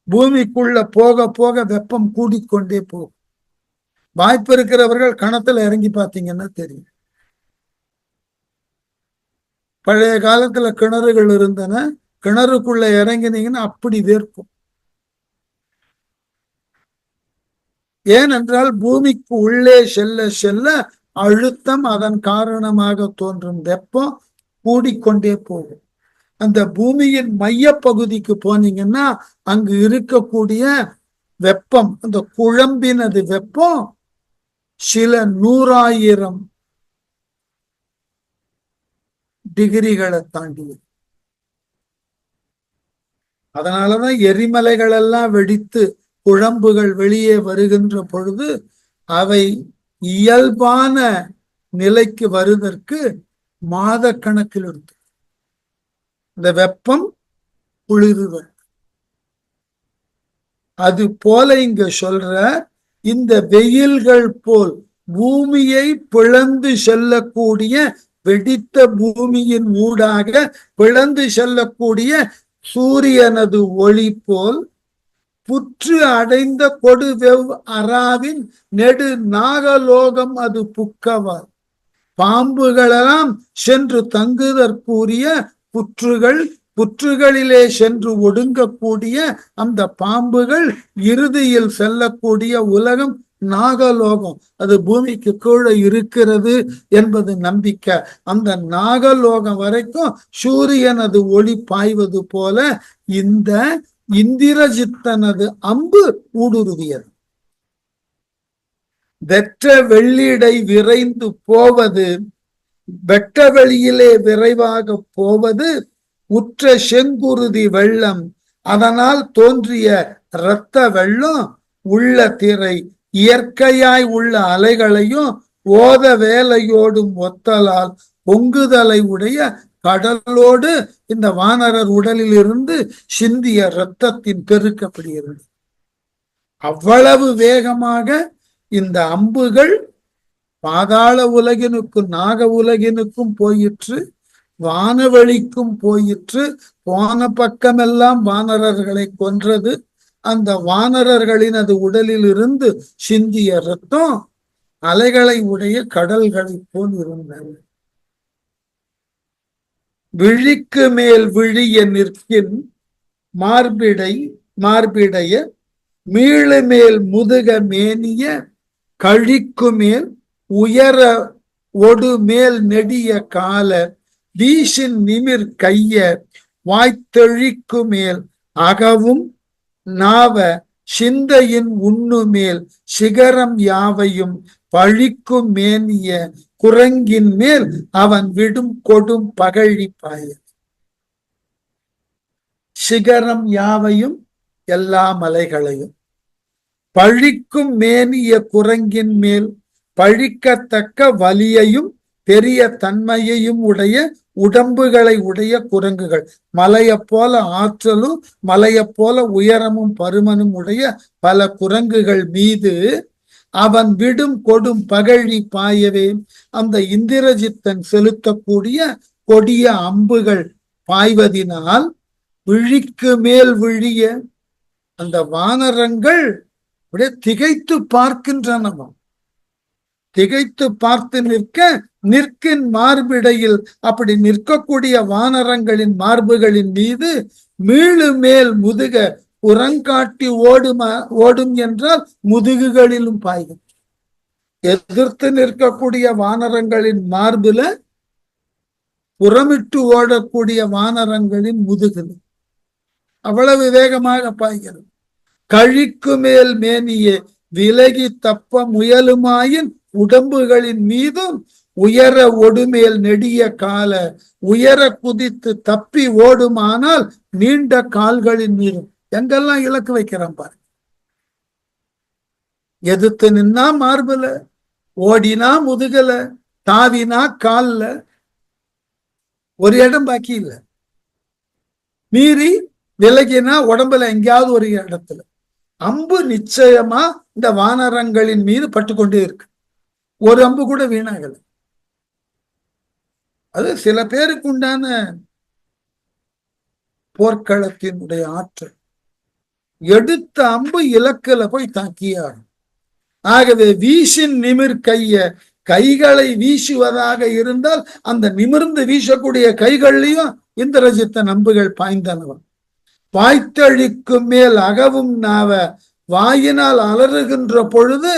பூமிக்குள்ள போக போக வெப்பம் கூடிக்கொண்டே போகும். வாய்ப்பு இருக்கிறவர்கள் கணத்துல இறங்கி பார்த்தீங்கன்னா தெரியும். பழைய காலத்துல கிணறுகள் இருந்தன, கிணறுக்குள்ள இறங்கினீங்கன்னா அப்படி வேர்க்கும். ஏனென்றால் பூமிக்கு உள்ளே செல்ல செல்ல அழுத்தம், அதன் காரணமாக தோன்றும் வெப்பம் கூடிக்கொண்டே போகும். அந்த பூமியின் மைய பகுதிக்கு போனீங்கன்னா அங்கு இருக்கக்கூடிய வெப்பம், அந்த குழம்பினது வெப்பம் சில 100,000 டிகிரிகளை தாண்டியது. அதனாலதான் எரிமலைகள் எல்லாம் வெடித்து குழம்புகள் வெளியே வருகின்ற பொழுது அவை இயல்பான நிலைக்கு வருவதற்கு மாத கணக்கில் இருக்கு. இந்த வெப்பம் குளிர்வது. அது போல இங்க சொல்ற இந்த வெயில்கள் போல் பூமியை பிளந்து செல்லக்கூடிய, வெடித்த பூமியின் ஊடாக பிளந்து செல்லக்கூடிய சூரியனது ஒளி போல் புற்று அடைந்த கொடு வெவ் அராவின் நெடு நாகலோகம் அது புக்கவார். பாம்புகளெல்லாம் சென்று தங்குதற்குரிய புற்றுகள், புற்றுகளிலே சென்று ஒடுங்கக்கூடிய அந்த பாம்புகள் இறுதியில் செல்லக்கூடிய உலகம் நாகலோகம். அது பூமிக்கு கீழே இருக்கிறது என்பது நம்பிக்கை. அந்த நாகலோகம் வரைக்கும் சூரியனது ஒளி பாய்வது போல இந்த இந்திரஜித்தனது அம்பு ஊடுருவியது. வெற்ற வெள்ளிடை விரைந்து போவது, வெட்ட வெளியிலே விரைவாக போவது உற்ற செங்குருதி வெள்ளம். அதனால் தோன்றிய இரத்த வெள்ளம் உள்ள திரை இயற்கையாய் உள்ள அலைகளையும் ஓத வேலையோடும் ஒத்தலால் பொங்குதலை உடைய கடலோடு இந்த வானரர் உடலில் இருந்து சிந்திய இரத்தத்தின் பெருக்கப்படுகிறது. அவ்வளவு வேகமாக இந்த அம்புகள் பாதாள உலகினுக்கும் நாக உலகினுக்கும் போயிற்று, வானவெளிக்கும் போயிற்று. போன பக்கமெல்லாம் வானரர்களை கொன்றது. அந்த வானரர்களின் அது உடலில் இருந்து சிந்திய இரத்தம் அலைகளை உடைய கடல்களை போல் இருந்தது. விழிக்கு மேல் விழிய நிற்கின் மார்பிடைய மீளு மேல் முதுக மேனிய கழிக்கு மேல் உயர ஒடு மேல் நெடிய கால வீசின் நிமிர் கைய வாய்த்தெழிக்கு மேல் அகவும் நாவ சிந்தையின் உண்ணு மேல் சிகரம் யாவையும் பழிக்கும் மேனிய குரங்கின் மேல் அவன் விடும் கொடும் பகழி பாய. சிகரம் யாவையும் எல்லா மலைகளையும், பழிக்கும் மேனிய குரங்கின் மேல் பழிக்கத்தக்க வலியையும் பெரிய தன்மையையும் உடைய உடம்புகளை உடைய குரங்குகள், மலையை போல ஆற்றலும் மலையை போல உயரமும் பருமனும் உடைய பல குரங்குகள் மீது அவன் விடும் கொடும் பகழி பாயவே அந்த இந்திரஜித்தன் செலுத்தக்கூடிய கொடிய அம்புகள் பாய்வதினால் விழிக்கு மேல் விழிய அந்த வானரங்கள் அப்படியே திகைத்து பார்க்கின்றனவாம். திகைத்து பார்த்து நிற்கின் மார்பிடையில் அப்படி நிற்கக்கூடிய வானரங்களின் மார்புகளின் மீது மீளு மேல் முதுக புறங்காட்டி ஓடும் என்றால் முதுகுகளிலும் பாய்கும். எதிர்த்து நிற்கக்கூடிய வானரங்களின் மார்பில புறமிட்டு ஓடக்கூடிய வானரங்களின் முதுகில் அவ்வளவு வேகமாக பாய்கிறது. கழிக்கு மேல் மேனியே விலகி தப்ப முயலுமாயின் உடம்புகளின் மீதும் உயர ஒடுமேல் நெடிய கால உயர குதித்து தப்பி ஓடுமானால் நீண்ட கால்களின் மீதும். எங்கெல்லாம் இலக்கு வைக்கிறான் பாரு. எதிர்த்து நின்னா மார்புல, ஓடினா முதுகல, தாவினா கால்ல, ஒரு இடம் பாக்கி இல்ல. மீறி விலகினா உடம்புல எங்கேயாவது ஒரு இடத்துல. அம்பு நிச்சயமா இந்த வானரங்களின் மீது பட்டுக்கொண்டே இருக்கு. ஒரு அம்பு கூட வீணாகல. அது சில பேருக்கு உண்டான போர்க்களத்தினுடைய ஆற்றல். எடுத்த அம்பு இலக்குல போய் தாக்கியாகும். ஆகவே வீசின் நிமிர் கைகளை வீசுவதாக இருந்தால் அந்த நிமிர்ந்து வீசக்கூடிய கைகள்லயும் இந்திரஜித்தன் அம்புகள் பாய்ந்தனவன். வாய்த்தழிக்கும் மேல் அகவும் நாவ வாயினால் அலறுகின்ற பொழுது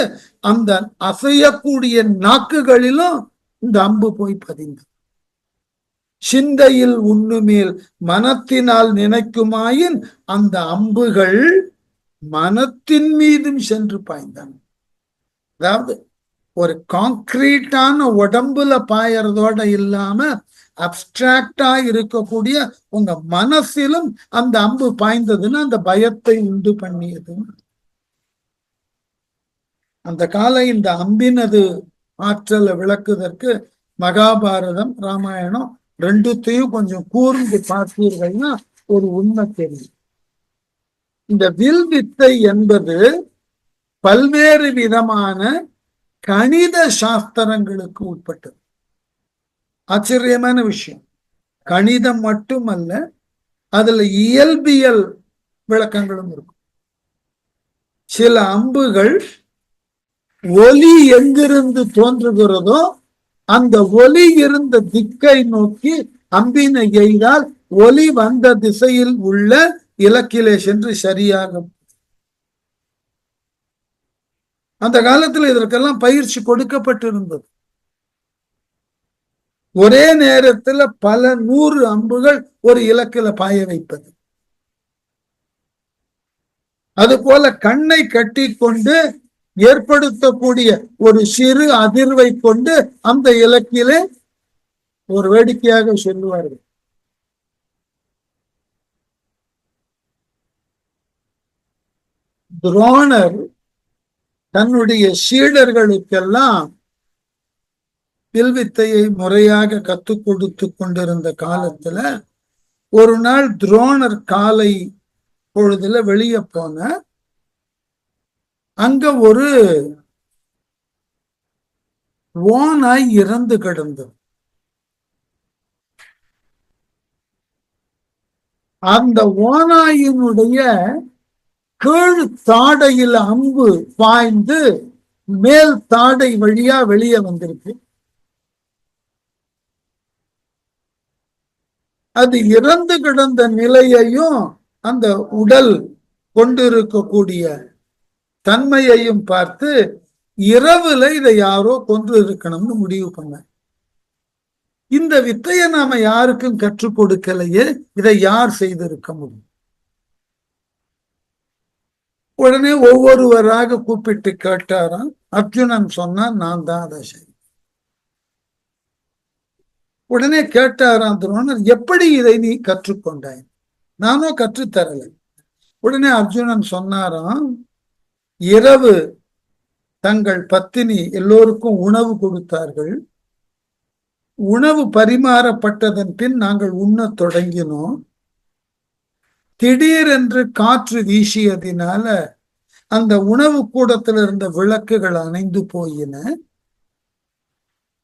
அந்த அசையக்கூடிய நாக்குகளிலும் இந்த அம்பு போய் பதிந்தது. சிந்தையில் உண்ணுமேல் மனத்தினால் நினைக்குமாயின் அந்த அம்புகள் மனத்தின் மீதும் சென்று பாய்ந்தன. அதாவது ஒரு கான்கிரீட்டான உடம்புல பாயறதோட இல்லாம அப்டிராக்டா இருக்கக்கூடிய உங்க மனசிலும் அந்த அம்பு பாய்ந்ததுன்னு அந்த பயத்தை உண்டு பண்ணியது. அந்த கால இந்த அம்பினது ஆற்றலை விளக்குவதற்கு மகாபாரதம், ராமாயணம் ரெண்டுத்தையும் கொஞ்சம் கூர்ந்து பார்த்தீர்கள்னா ஒரு உண்மை தெரியும். இந்த வில் வித்தை என்பது பல்வேறு விதமான கணித சாஸ்திரங்களுக்கு உட்பட்டது. ஆச்சரியமான விஷயம். கணிதம் மட்டுமல்ல, அதுல இயல்பியல் விளக்கங்களும் இருக்கும். சில அம்புகள் ஒலி எங்கிருந்து தோன்றுகிறதோ அந்த ஒலி இருந்த திக்கை நோக்கி அம்பினை எய்தால் ஒலி வந்த திசையில் உள்ள இலக்கிலே சென்று சரியாக. அந்த காலத்தில் இதற்கெல்லாம் பயிற்சி கொடுக்கப்பட்டிருந்தது. ஒரே நேரத்தில் பல 100 அம்புகள் ஒரு இலக்கில பாய வைப்பது. அதுபோல கண்ணை கட்டி கொண்டு ஏற்படுத்தக்கூடிய ஒரு சிறு அதிர்வை கொண்டு அந்த இலக்கிலே ஒரு வேடிக்கையாக சொல்லுவார்கள். துரோணர் தன்னுடைய சீடர்களுக்கெல்லாம் வில்வித்தையை முறையாக கற்றுக் கொடுத்து கொண்டிருந்த காலத்துல ஒரு நாள் துரோணர் காலை பொழுதுல வெளியே போன அங்க ஒரு ஓநாய் இறந்து கிடந்தது. அந்த ஓநாயினுடைய கீழ் தாடையில் அம்பு பாய்ந்து மேல் தாடை வழியா வெளியே வந்திருக்கு. அது இறந்து கிடந்த நிலையையும் அந்த உடல் கொண்டிருக்கக்கூடிய தன்மையையும் பார்த்து இரவுல இதை யாரோ கொன்று இருக்கணும்னு முடிவு பண்ண. இந்த வித்தையை நாம யாருக்கும் கற்றுக் கொடுக்கலையே, இதை யார் செய்திருக்க முடியும்? உடனே ஒவ்வொருவராக கூப்பிட்டு கேட்டாராம். அர்ஜுனன் சொன்னா நான் தான் அதை செய்ய. உடனே கேட்டாராம் துரோணர், எப்படி இதை நீ கற்றுக்கொண்டாய்? நானும் கற்றுத்தரல. உடனே அர்ஜுனன் சொன்னாராம், இரவு தங்கள் பத்தினி எல்லோருக்கும் உணவு கொடுத்தார்கள். உணவு பரிமாறப்பட்டதன் பின் நாங்கள் உண்ணத் தொடங்கினோம். திடீரென்று காற்று வீசியதினால அந்த உணவு கூடத்தில் இருந்த விளக்குகள் அணைந்து போயின.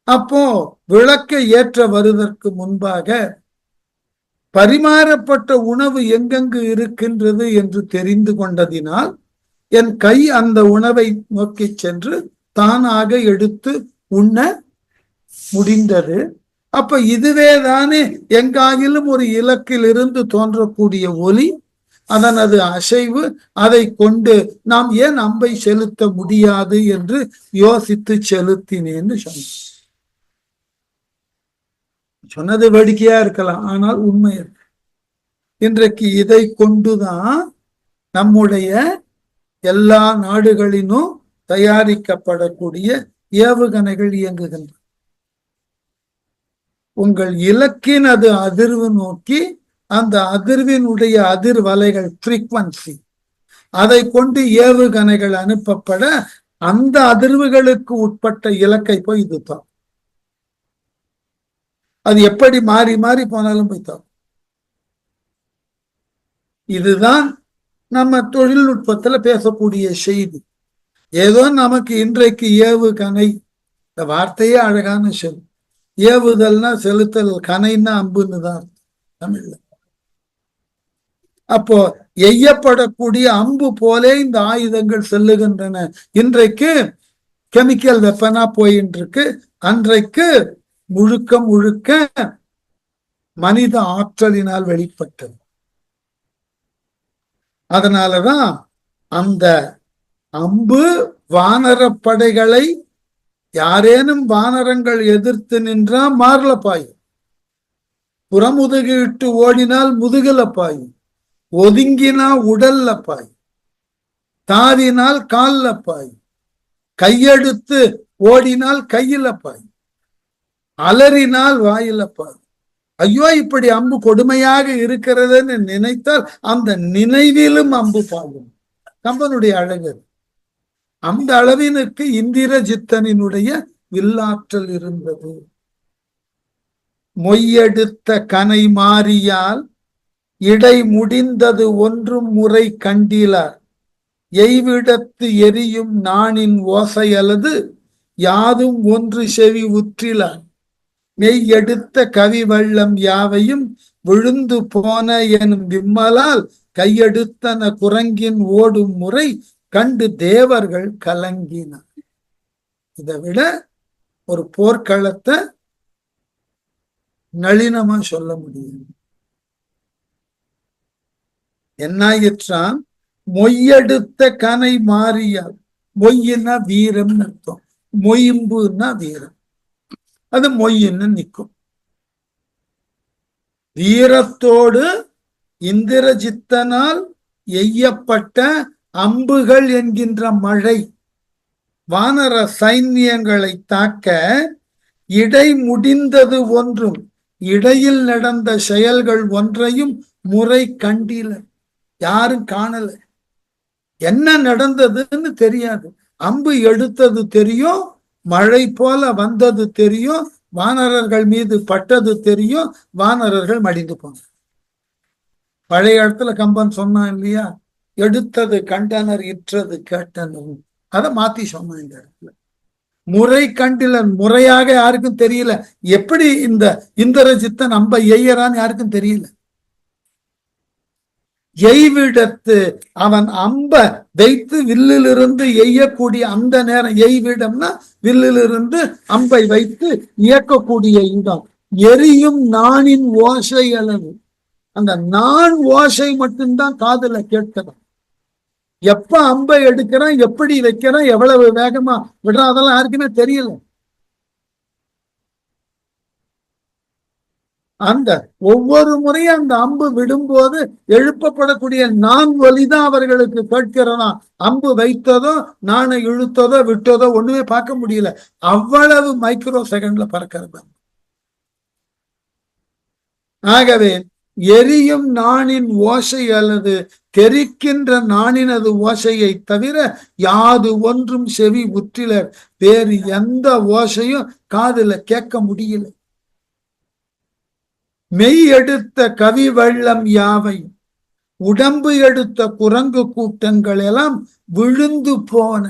அப்போ விளக்கை ஏற்ற வருவதற்கு முன்பாக பரிமாறப்பட்ட உணவு எங்கெங்கு இருக்கின்றது என்று தெரிந்து கொண்டதினால் என் கை அந்த உணவை நோக்கி சென்று தானாக எடுத்து உண்ண முடிந்தது. அப்ப இதுவே தானே எங்காகிலும் ஒரு இலக்கில் இருந்து தோன்றக்கூடிய ஒலி. அதனது அசைவு, அதை கொண்டு நாம் ஏன் அம்பை செலுத்த முடியாது என்று யோசித்து செலுத்தினேன்னு சொன்னது வேடிக்கையா இருக்கலாம், ஆனால் உண்மை இருக்கு. இன்றைக்கு இதை கொண்டுதான் நம்முடைய எல்லா நாடுகளிலும் தயாரிக்கப்படக்கூடிய ஏவுகணைகள் இயங்குகின்றன. உங்கள் இலக்கின் அது அதிர்வு நோக்கி அந்த அதிர்வினுடைய அதிர்வலைகள் ஃப்ரீக்வன்சி, அதை கொண்டு ஏவுகணைகள் அனுப்பப்பட அந்த அதிர்வுகளுக்கு உட்பட்ட இலக்கை போய் இதுதான். அது எப்படி மாறி மாறி போனாலும் போய்தான். இதுதான் நம்ம தொழில்நுட்பத்துல பேசக்கூடிய செய்தி. ஏதோ நமக்கு இன்றைக்கு ஏவுகணை, இந்த வார்த்தையே அழகான சொல். ஏவுதல்னா செலுத்தல், கணைன்னா அம்புன்னு தான் தமிழ்ல. அப்போ எய்யப்படக்கூடிய அம்பு போலே இந்த ஆயுதங்கள் செல்லுகின்றன. இன்றைக்கு கெமிக்கல் வெப்பனா போயின்னு இருக்கு, அன்றைக்கு முழுக்க முழுக்க மனித ஆற்றலினால் வெளிப்பட்டது. அதனாலதான் அந்த அம்பு வானர படைகளை, யாரேனும் வானரங்கள் எதிர்த்து நின்றா மார்ல பாயும், புறமுதுகு இட்டு ஓடினால் முதுகுல பாயும், ஒதுங்கினா உடல்ல பாயும், தாவினால் கால்ல பாயும், கையெடுத்து ஓடினால் கையில பாயும், அலறினால் வாயில பாயும். ஐயோ, இப்படி அம்பு கொடுமையாக இருக்கிறதுன்னு நினைத்தால் அந்த நினைவிலும் அம்பு பாயும். கம்பனுடைய அழகு அந்த அளவினுக்கு இந்திரஜித்தனினுடைய வில்லாற்றல் இருந்தது. மொய்யெடுத்த கனை மாறியால் இடை முடிந்தது ஒன்றும் முறை கண்டிலார், எய்விடத்து எரியும் நாணின் ஓசை அல்லது யாதும் ஒன்று செவி உற்றிலார், மெய் எடுத்த கவி வள்ளம் யாவையும் விழுந்து போன எனும் விம்மலால் கையெடுத்தன குரங்கின் ஓடும் முறை கண்டு தேவர்கள் கலங்கினார். இதை விட ஒரு போர்க்களத்தை நளினமா சொல்ல முடியும். என்னாயிற்றான், மொய்யெடுத்த கனை மாறியால், மொய்யின்னா வீரம் அர்த்தம், மொயம்புன்னா வீரம், அது மொய்ன்னு நிற்கும். வீரத்தோடு இந்திரஜித்தனால் எய்யப்பட்ட அம்புகள் என்கின்ற மழை வானர சைன்யங்களை தாக்க இடை முடிந்தது ஒன்றும், இடையில் நடந்த செயல்கள் ஒன்றையும் முறை கண்டில, யாரும் காணல. என்ன நடந்ததுன்னு தெரியாது. அம்பு எடுத்தது தெரியும், மழை போல வந்தது தெரியும், வானரர்கள் மீது பட்டது தெரியும், வானரர்கள் மடிந்து போன. பழைய இடத்துல கம்பன் சொன்னான் இல்லையா, எடுத்தது கண்டனர் இற்றது கேட்டனர், அதை மாத்தி சொன்னான் இந்த இடத்துல. முறை கண்டில, முறையாக யாருக்கும் தெரியல. எப்படி இந்த இந்திரஜித்தன் அம்பை எய்யறான்னு யாருக்கும் தெரியல. எய்விடத்து அவன் அம்ப வைத்து வில்லிலிருந்து எய்யக்கூடிய அந்த நேரம், எய்விடம்னா வில்லிலிருந்து அம்பை வைத்து இயக்கக்கூடிய இடம். எரியும் நாணின் ஓசை அளவு, அந்த நான் ஓசை மட்டும்தான் காதுல கேட்கணும். எப்ப அம்பை எடுக்கிறான், எப்படி வைக்கிறான், எவ்வளவு வேகமா விடுறான், அதெல்லாம் யாருக்குமே தெரியல. அந்த ஒவ்வொரு முறையும் அந்த அம்பு விடும்போது எழுப்பப்படக்கூடிய நான் ஒலிதான் அவர்களுக்கு கேட்கிறதா. அம்பு வைத்ததோ நானை இழுத்ததோ விட்டதோ ஒண்ணுமே பார்க்க முடியல. அவ்வளவு மைக்ரோ செகண்ட்ல பறக்கிறது. ஆகவே எரியும் நாணின் ஓசை அல்லது தெரிக்கின்ற நாணினது ஓசையை தவிர யாது ஒன்றும் செவி உற்றிலர், வேறு எந்த ஓசையும் காதுல கேட்க முடியல. மெய் எடுத்த கவி வெள்ளம் யாவை, உடம்பு எடுத்த குரங்கு கூட்டங்கள் எல்லாம் விழுந்து போன,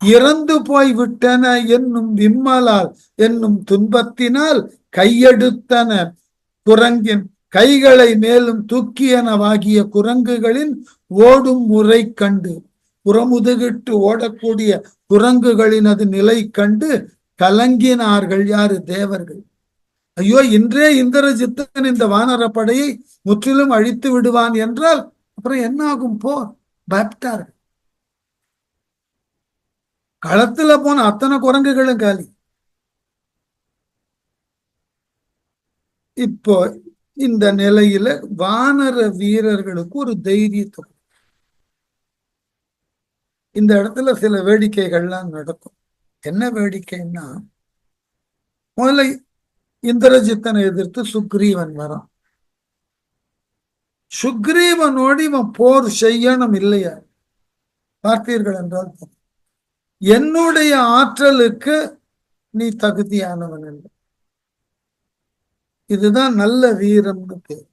இறந்து போய் விட்டன என்னும் விம்மலால் என்னும் துன்பத்தினால் கையெடுத்தன குரங்கின், கைகளை மேலும் தூக்கியனவாகிய குரங்குகளின் ஓடும் முறை கண்டு, புறமுதுகிட்டு ஓடக்கூடிய குரங்குகளின் அது நிலை கண்டு கலங்கினார்கள். யாரு? தேவர்கள். ஐயோ, இன்றே இந்திரஜித்தன் இந்த வானர படையை முற்றிலும் அழித்து விடுவான் என்றால் அப்புறம் என்ன ஆகும்? போர் பயப்பட்டாரு. களத்துல போன அத்தனை குரங்குகளும் காலி. இப்போ இந்த நிலையில வானர வீரர்களுக்கு ஒரு தைரியத்தை, இந்த இடத்துல சில வேடிக்கைகள்லாம் நடக்கும். என்ன வேடிக்கைன்னா, முதல்ல இந்திரஜித்தனை எதிர்த்து சுக்ரீவன் வரான். சுக்ரீவனோடு இவன் போர் செய்யணும் இல்லையா? பார்த்தீர்கள் என்றால் என்னுடைய ஆற்றலுக்கு நீ தகுதியானவன் இல்லை. இதுதான் நல்ல வீரம்னு பேர்.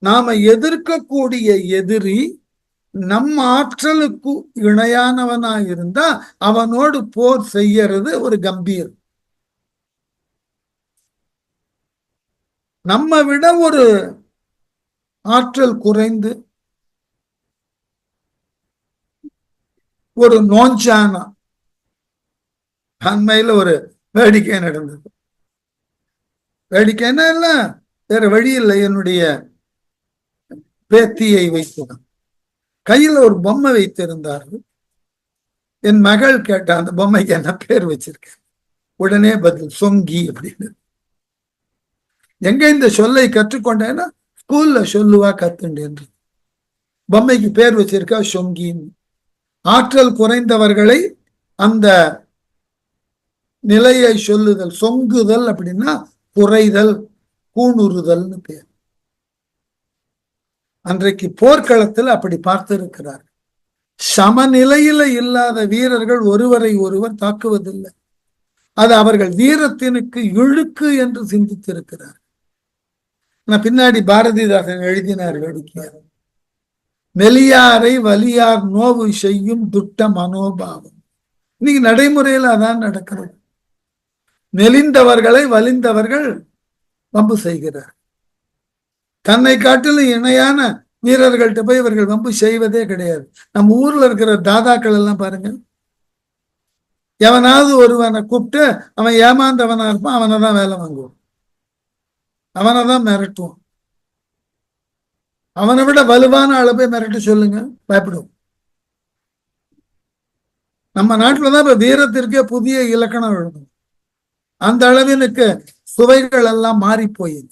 நாம எதிர்க்கக்கூடிய எதிரி நம் ஆற்றலுக்கு இணையானவனா இருந்தா அவனோடு போர் செய்யறது ஒரு கம்பீரம். நம்ம விட ஒரு ஆற்றல் குறைந்து ஒரு நோஞ்சானா, அண்மையில ஒரு வேடிக்கை நடந்தது. வேடிக்கைன்னா இல்ல, வேற வழி இல்லை. என்னுடைய பேத்தியை வைத்துதான் கையில ஒரு பொம்மை வைத்திருந்தார்கள். என் மகள் கேட்டா அந்த பொம்மைக்கு என்ன பேர் வச்சிருக்க? உடனே பதில் சொங்கி அப்படின்னு. எங்க இந்த சொல்லை கற்றுக்கொண்டேன்னா ஸ்கூல்ல சொல்லுவா கத்துண்டேன். பொம்மைக்கு பேர் வச்சிருக்கா சொங்கின்னு. ஆற்றல் குறைந்தவர்களை அந்த நிலையை சொல்லுதல், சொங்குதல் அப்படின்னா குறைதல், கூணுறுதல்னு பேர். அன்றைக்கு போர்க்களத்தில் அப்படி பார்த்திருக்கிறார். சமநிலையில இல்லாத வீரர்கள் ஒருவரை ஒருவர் தாக்குவதில்லை. அது அவர்கள் வீரத்தினுக்கு இழுக்கு என்று சிந்தித்திருக்கிறார். பின்னாடி பாரதிதாசன் எழுதினார் வேடிக்கையார், மெலியாரை வலியார் நோவு செய்யும் துட்ட மனோபாவம். இன்னைக்கு நடைமுறையில் அதான் நடக்கிறது. மெலிந்தவர்களை வலிந்தவர்கள் வம்பு செய்கிறார். தன்னை காட்டிலும் இணையான வீரர்கள்ட்ட போய் இவர்கள் வம்பு செய்வதே கிடையாது. நம்ம ஊர்ல இருக்கிற தாதாக்கள் எல்லாம் பாருங்க, எவனாவது ஒருவனை கூப்பிட்டு அவன் ஏமாந்தவனா இருப்பான், அவனை தான் வேலை வாங்குவான், அவனை தான் மிரட்டுவான். அவனை விட வலுவான ஆளை போய் மிரட்ட சொல்லுங்க, பயப்படுவோம். நம்ம நாட்டுலதான் இப்ப வீரத்திற்கே புதிய இலக்கணம் எழுதும். அந்த அளவினுக்கு சுவைகள் எல்லாம் மாறி போயிது.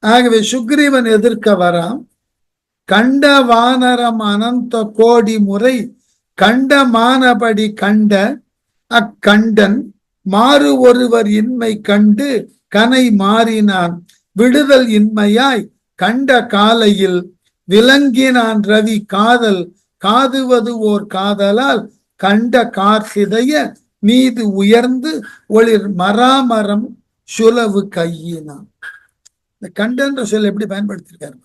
ஆகவே சுக்ரீவன் எதிர்க்க வரான். கண்ட வானரம் அனந்த கோடி முறை கண்ட மானபடி கண்ட அக்கண்டன் மாறு ஒருவர் இன்மை கண்டு கனை மாறினான் விடுதல் இன்மையாய் கண்ட காலையில் விளங்கினான் ரவி காதல் காதுவது ஓர் காதலால் கண்ட கார் சிதைய மீது உயர்ந்து ஒளிர் மராமரம் சுலவு கையினான். இந்த கண்டன்ற சொல் எப்படி பயன்படுத்திருக்காரு?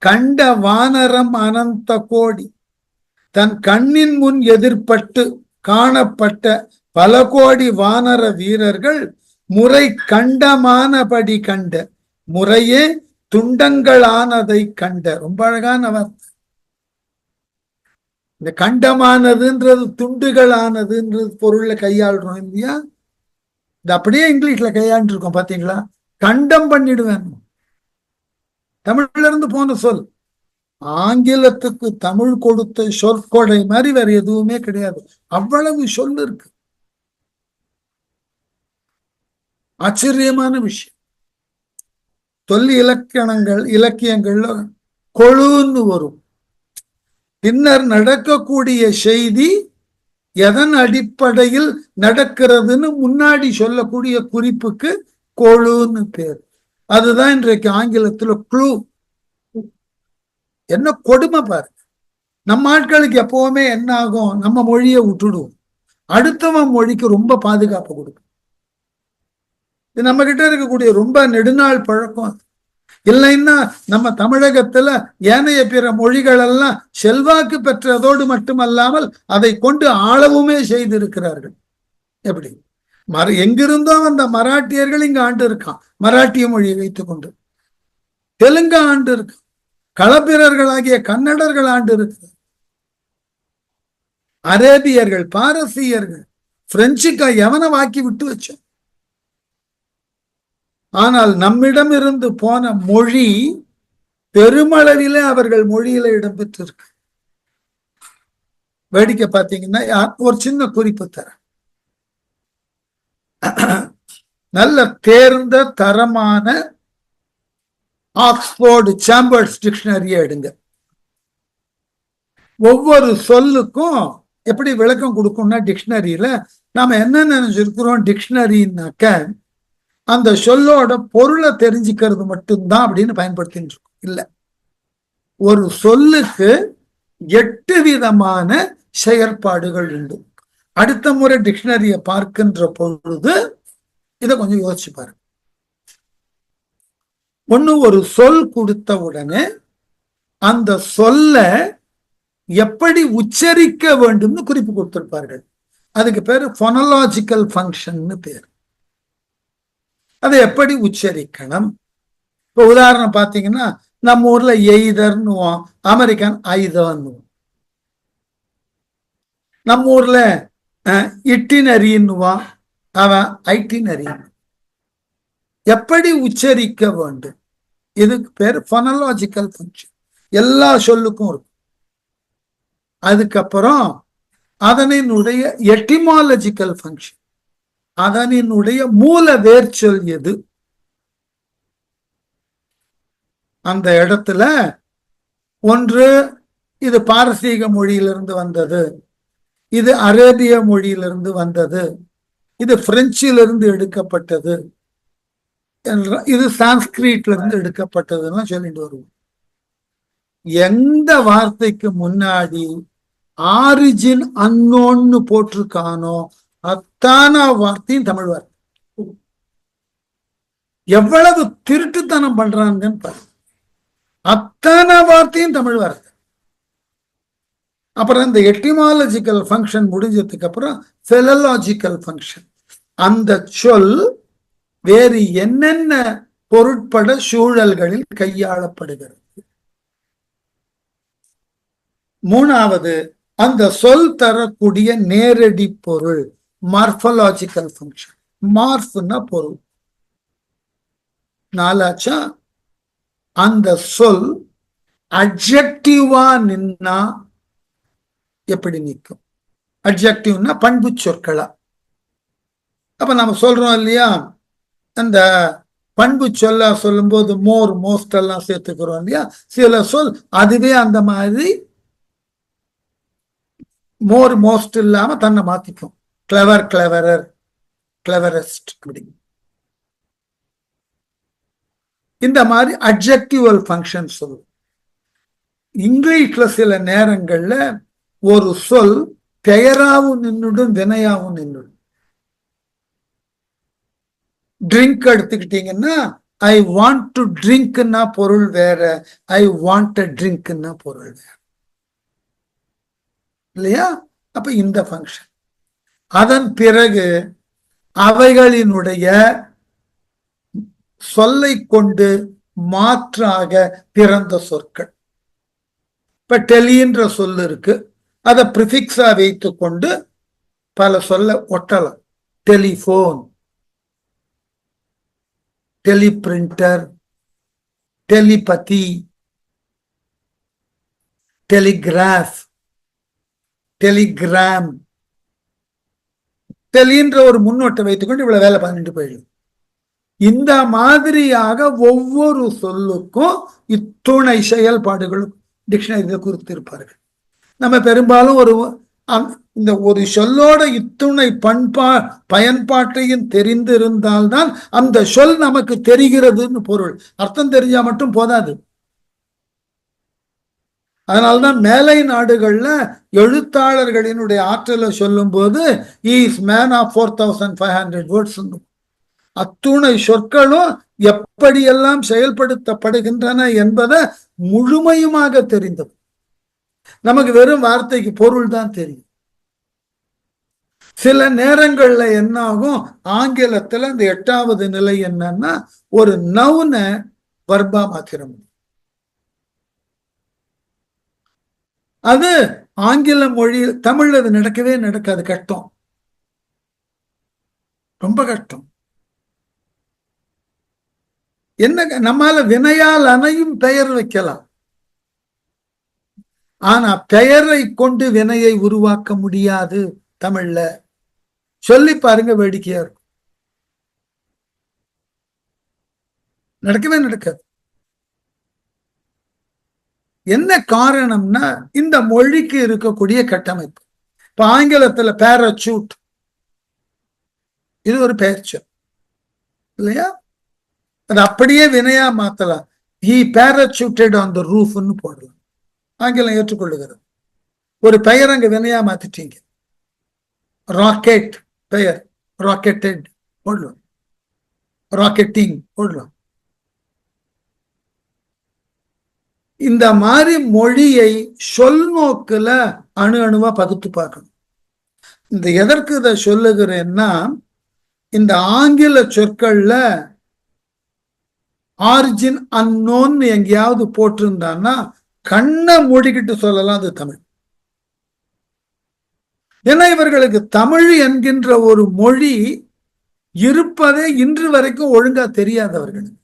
கண்ட வானரம் அனந்த கோடி, தன் கண்ணின் முன் எதிர்பட்டு காணப்பட்ட பல கோடி வானர வீரர்கள் முறை கண்டமானபடி கண்ட, முறையே துண்டங்களானதை கண்ட. ரொம்ப அழகான வார்த்தை. இந்த கண்டமானதுன்றது துண்டுகளானதுன்றது பொருள்ல கையாளுறோம் இல்லையா? இது அப்படியே இங்கிலீஷ்ல கையாண்டு இருக்கோம் பாத்தீங்களா? கண்டம் பண்ணிடுவேன். தமிழ்ல இருந்து போன சொல். ஆங்கிலத்துக்கு தமிழ் கொடுத்த சொற்கொடை மாதிரி வேற எதுவுமே கிடையாது. அவ்வளவு சொல் இருக்கு. ஆச்சரியமான விஷயம். தொல்லி இலக்கியங்கள்ல கொழுன்னு வரும். பின்னர் நடக்கக்கூடிய செய்தி எதன் அடிப்படையில் நடக்கிறதுன்னு முன்னாடி சொல்லக்கூடிய குறிப்புக்கு கொழுன்னு பேர். அதுதான் இன்றைக்கு ஆங்கிலத்துல க்ளூ. என்ன கொடுமை பாருங்க. நம்ம ஆட்களுக்கு எப்பவுமே என்ன ஆகும்? நம்ம மொழியை விட்டுடுவோம், அடுத்தவன் மொழிக்கு ரொம்ப பாதுகாப்பு கொடுக்கும். இது நம்ம கிட்ட இருக்கக்கூடிய ரொம்ப நெடுநாள் பழக்கம். இல்லைன்னா நம்ம தமிழகத்துல ஏனைய பிற மொழிகள் எல்லாம் செல்வாக்கு பெற்றதோடு மட்டுமல்லாமல் அதை கொண்டு ஆளவுமே செய்திருக்கிறார்கள். எப்படி எங்கிருந்தோ அந்த மராட்டியர்கள் இங்க ஆண்டு இருக்கான், மராட்டிய மொழியை வைத்துக் கொண்டு. தெலுங்கு ஆண்டு இருக்கு, களப்பிரர்களாகிய கன்னடர்கள் ஆண்டு இருக்கு, அரேபியர்கள், பாரசீகர்கள், பிரெஞ்சுக்கா எவனை வாக்கி விட்டு வச்சோம். ஆனால் நம்மிடமிருந்து போன மொழி பெருமளவிலே அவர்கள் மொழியில இடம்பெற்றிருக்கு. வேடிக்கை பார்த்தீங்கன்னா ஒரு சின்ன குறிப்பு தரேன். நல்ல தேர்ந்த தரமான ஆக்ஸ்போர்டு சேம்பர்ஸ் டிக்ஷனரியை எடுங்க. ஒவ்வொரு சொல்லுக்கும் எப்படி விளக்கம் கொடுக்கும்னா, டிக்ஷனரியில நாம என்ன நினைச்சிருக்கிறோம், டிக்ஷனரினாக்க அந்த சொல்லோட பொருளை தெரிஞ்சுக்கிறது மட்டும்தான் அப்படின்னு பயன்படுத்திட்டு இருக்கோம். இல்ல, ஒரு சொல்லுக்கு 8 விதமான செயற்பாடுகள் உண்டு. அடுத்த முறை டிக்ஷனரியை பார்க்கின்ற பொழுது இதை கொஞ்சம் யோசிச்சு பாருங்க. ஒண்ணு, ஒரு சொல் கொடுத்த உடனே அந்த சொல்ல எப்படி உச்சரிக்க வேண்டும்னு குறிப்பு கொடுத்திருப்பார்கள். அதுக்கு பேரு போனலாஜிக்கல் ஃபங்க்ஷன் பேர். அதை எப்படி உச்சரிக்கணும். இப்ப உதாரணம் பாத்தீங்கன்னா, நம்ம ஊர்ல எய்தர்னுவோம், அமெரிக்கன் ஐதர்னுவோம். நம்ம ஊர்ல இட்டினரின்னுவான், அவன் ஐட்டினரி. எப்படி உச்சரிக்க வேண்டும், இதுக்கு பேர் போனலாஜிக்கல் ஃபங்க்ஷன். எல்லா சொல்லுக்கும் இருக்கும். அதுக்கப்புறம் அதனுடைய எட்டிமாலஜிக்கல் ஃபங்க்ஷன், அதனுடைய மூல வேர்ச்சொல் எது. அந்த இடத்துல ஒன்று இது பாரசீக மொழியிலிருந்து வந்தது, இது அரேபிய மொழியிலிருந்து வந்தது, இது பிரெஞ்சிலிருந்து எடுக்கப்பட்டது, இது சான்ஸ்கிரிட்ல இருந்து எடுக்கப்பட்டதுன்னு சொல்லிட்டு வருவோம். எந்த வார்த்தைக்கு முன்னாடி ஆரிஜின் அன்னோன்னு போட்டிருக்கானோ அத்தான வார்த்தையும் தமிழ் வார்த்தை. எவ்வளவு திருட்டுத்தனம் பண்றாங்கன்னு பாரு. அத்தனை வார்த்தையும் தமிழ் வார்த்தை. அப்புறம் இந்த எட்டிமாலஜிக்கல் ஃபங்க்ஷன் முடிஞ்சதுக்கு அப்புறம் பிலலாஜிக்கல் ஃபங்க்ஷன். அந்த சொல் வேறு என்னென்ன பொருட்பட சூழல்களில் கையாளப்படுகிறது. மூணாவது, அந்த சொல் தரக்கூடிய நேரடி பொருள், மார்பலாஜிக்கல் ஃபங்க்ஷன். மார்ஃப்னா பொருள். நாலாச்சா, அந்த சொல் அட்ஜெக்டிவா நின்னா எப்படி நிற்கும். அட்ஜெக்டிவ்னா பண்பு சொற்களா. அப்ப நம்ம சொல்றோம் இல்லையா, அந்த பண்பு சொல்ல சொல்லும் போது மோர், மோஸ்ட் எல்லாம் சேர்த்துக்கிறோம் இல்லையா. சில சொல் அதுவே அந்த மாதிரி மோர் மோஸ்ட் இல்லாம தன்னை மாத்திக்கும். கிளவர், கிளவரர், கிளவரஸ்ட் அப்படி. இந்த மாதிரி அட்ஜெக்டிவல் ஃபங்க்ஷன் சொல். இங்கிலீஷ்ல சில நேரங்கள்ல ஒரு சொல் பெயராவும் நின்றுடும், வினையாவும் நின்றுடும். ட்ரிங்க் எடுத்துக்கிட்டீங்கன்னா, ஐ வாண்ட் டு ட்ரிங்க்னா பொருள் வேற, ஐ வாண்ட் அ ட்ரிங்க்னா பொருள் வேற இல்லையா. அப்ப இந்த ஃபங்க்ஷன். அதன் பிறகு அவைகளினுடைய சொல்லை கொண்டு மாற்றாக பிறந்த சொற்கள். இப்ப டெலின்ற சொல் இருக்கு, அதை பிரிஃபிக்ஸா வைத்துக் கொண்டு பல சொல்ல ஒட்டலாம். Telephone, teleprinter, telepathy, telegraph, telegram. டெலின்ற ஒரு முன்னோட்டை வைத்துக்கொண்டு இவ்வளவு வேலை பண்ணிட்டு போயிடும். இந்த மாதிரியாக ஒவ்வொரு சொல்லுக்கும் இத்துணை செயல்பாடுகளும் டிக்ஷனரியில குறித்திருப்பார்கள். நம்ம பெரும்பாலும் இந்த ஒரு சொல்லோட இத்துணை பயன்பாட்டையும் தெரிந்திருந்தால்தான் அந்த சொல் நமக்கு தெரிகிறதுன்னு பொருள். அர்த்தம் தெரிஞ்சா மட்டும் போதாது. அதனால்தான் மேலை நாடுகள்ல எழுத்தாளர்களினுடைய ஆற்றலை சொல்லும் போது இஸ் மேன் ஆஃப் 4500 வேர்ட்ஸ். அத்துணை சொற்களும் எப்படியெல்லாம் செயல்படுத்தப்படுகின்றன என்பதை முழுமையுமாக தெரிந்தது. நமக்கு வெறும் வார்த்தைக்கு பொருள் தான் தெரியும். சில நேரங்கள்ல என்ன ஆகும், ஆங்கிலத்துல இந்த 8வது நிலை என்னன்னா, ஒரு நவுனை வர்பா மாத்திர முடியும். அது ஆங்கில மொழி, தமிழ்ல அது நடக்கவே நடக்காது. கஷ்டம், ரொம்ப கஷ்டம். என்ன நம்மால வினையால் அணையும் பெயர் வைக்கலாம், ஆனா பெயரை கொண்டு வினையை உருவாக்க முடியாது. தமிழ்ல சொல்லி பாருங்க, வேடிக்கையா இருக்கும். நடக்கவே நடக்காது. என்ன காரணம்னா இந்த மொழிக்கு இருக்கக்கூடிய கட்டமைப்பு. இப்ப ஆங்கிலத்துல பேராசூட், இது ஒரு பெயர் சொல் இல்லையா? அது அப்படியே வினையா மாத்தலாம். he parachuted on the roof ன்னு போடலாம், ஆங்கிலம் ஏற்றுக்கொள்ளுகிறது. ஒரு பெயர் அங்க வினையா மாத்திட்டீங்க. ராக்கெட் பெயர், ராக்கெட்டட் போடலாம், ராக்கெட்டிங் போடலாம். இந்த மாதிரி மொழியை சொல் நோக்குல அணு அணுவா பகுத்து பார்க்கணும். இந்த எதற்கு இதை சொல்லுகிறேன்னா, இந்த ஆங்கில சொற்கள்ல ஆரிஜின் அன்னோன் எங்கேயாவது போட்டிருந்தான்னா கண்ணை மூடிக்கிட்டு சொல்லலாம் அது தமிழ். ஏன்னா இவர்களுக்கு தமிழ் என்கின்ற ஒரு மொழி இருப்பதே இன்று வரைக்கும் ஒழுங்கா தெரியாதவர்களுக்கு.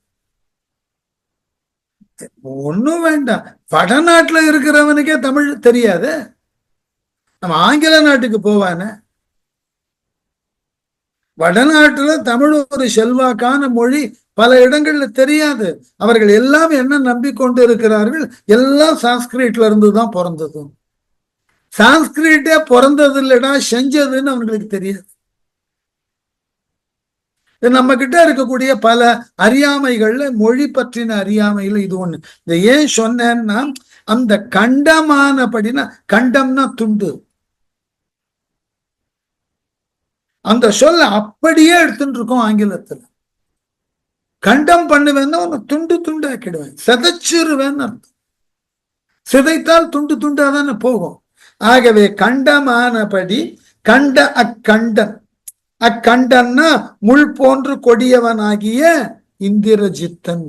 ஒண்ணும் வேண்டாம், வடநாட்டுல இருக்கிறவனுக்கே தமிழ் தெரியாது, நம்ம ஆங்கில நாட்டுக்கு போவான? வடநாட்டுல தமிழ் ஒரு செல்வாக்கான மொழி, பல இடங்கள்ல தெரியாது. அவர்கள் எல்லாம் என்ன நம்பிக்கொண்டு இருக்கிறார்கள், எல்லாம் சான்ஸ்கிரிட்ல இருந்துதான் பிறந்தது. சான்ஸ்கிரிட்டே பிறந்தது இல்லடா, செஞ்சதுன்னு அவங்களுக்கு தெரியாது. நம்ம கிட்ட இருக்கக்கூடிய பல அறியாமைகள்ல மொழி பற்றின அறியாமைகள் இது ஒண்ணு. இதை ஏன் சொன்னேன்னா, அந்த கண்டமானபடினா, கண்டம்னா துண்டு, அந்த சொல்ல அப்படியே எடுத்துட்டு இருக்கோம் ஆங்கிலத்துல. கண்டம் பண்ணுவேன்னா உன்னை துண்டு துண்டு ஆக்கிடுவேன், சிதைச்சிருவேன்னு அர்த்தம். சிதைத்தால் துண்டு துண்டா தானே போகும். ஆகவே கண்டமானபடி, கண்ட அக்கண்டன், அக்கண்டன்னா முள் போன்று கொடியவனாகிய இந்திரஜித்தன்.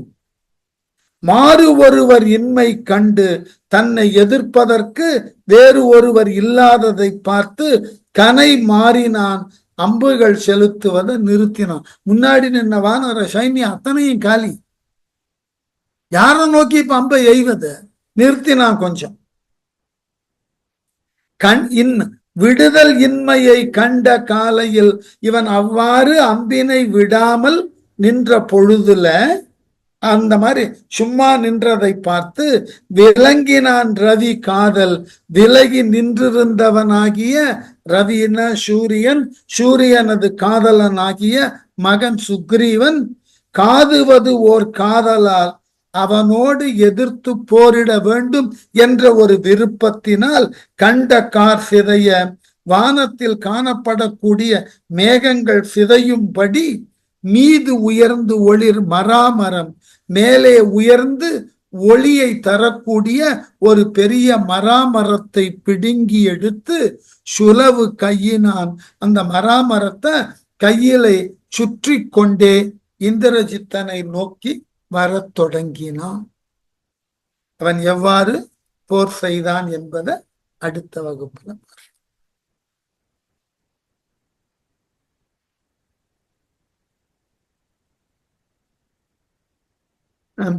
மாறு ஒருவர் இன்மை கண்டு தன்னை எதிர்ப்பதற்கு வேறு ஒருவர் இல்லாததை பார்த்து கனை மாறினான், அம்புகள் செலுத்துவதை நிறுத்தினான். முன்னாடி நின்ன வானர சைன்யம் அத்தனையும் காலி, யார நோக்கி இப்ப அம்பை எய்வது? நிறுத்தினான் கொஞ்சம். விடுதல் இன்மையை கண்ட காலையில் இவன் அவ்வாறு அம்பினை விடாமல் நின்ற பொழுதுல, அந்த மாதிரி சும்மா நின்றதை பார்த்து விளங்கினான் ரவி காதல், விலகி நின்றிருந்தவனாகிய ரவின சூரியன், சூரியனது காதலனாகிய மகன் சுக்ரீவன் காதுவது ஓர் காதலால் அவனோடு எதிர்த்து போரிட வேண்டும் என்ற ஒரு விருப்பத்தினால் கண்ட கார் சிதைய, வானத்தில் காணப்படக்கூடிய மேகங்கள் சிதையும்படி மீது உயர்ந்து ஒளிர் மராமரம், மேலே உயர்ந்து ஒளியை தரக்கூடிய ஒரு பெரிய மராமரத்தை பிடுங்கி எடுத்து சுலவு கையினான், அந்த மராமரத்தை கையிலே சுற்றி கொண்டே இந்திரஜித்தனை நோக்கி வரத் தொடங்கினான். அவன் எவ்வாறு போர் செய்தான் என்பதை அடுத்த வகுப்புல.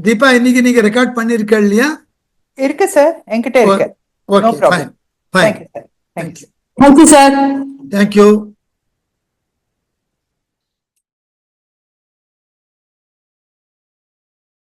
தீபா, இன்னைக்கு நீங்க ரெக்கார்ட் பண்ணிருக்க இல்லையா? இருக்கு சார், என்கிட்ட இருக்கு. Okay, fine. Thank you, sir. Thank you.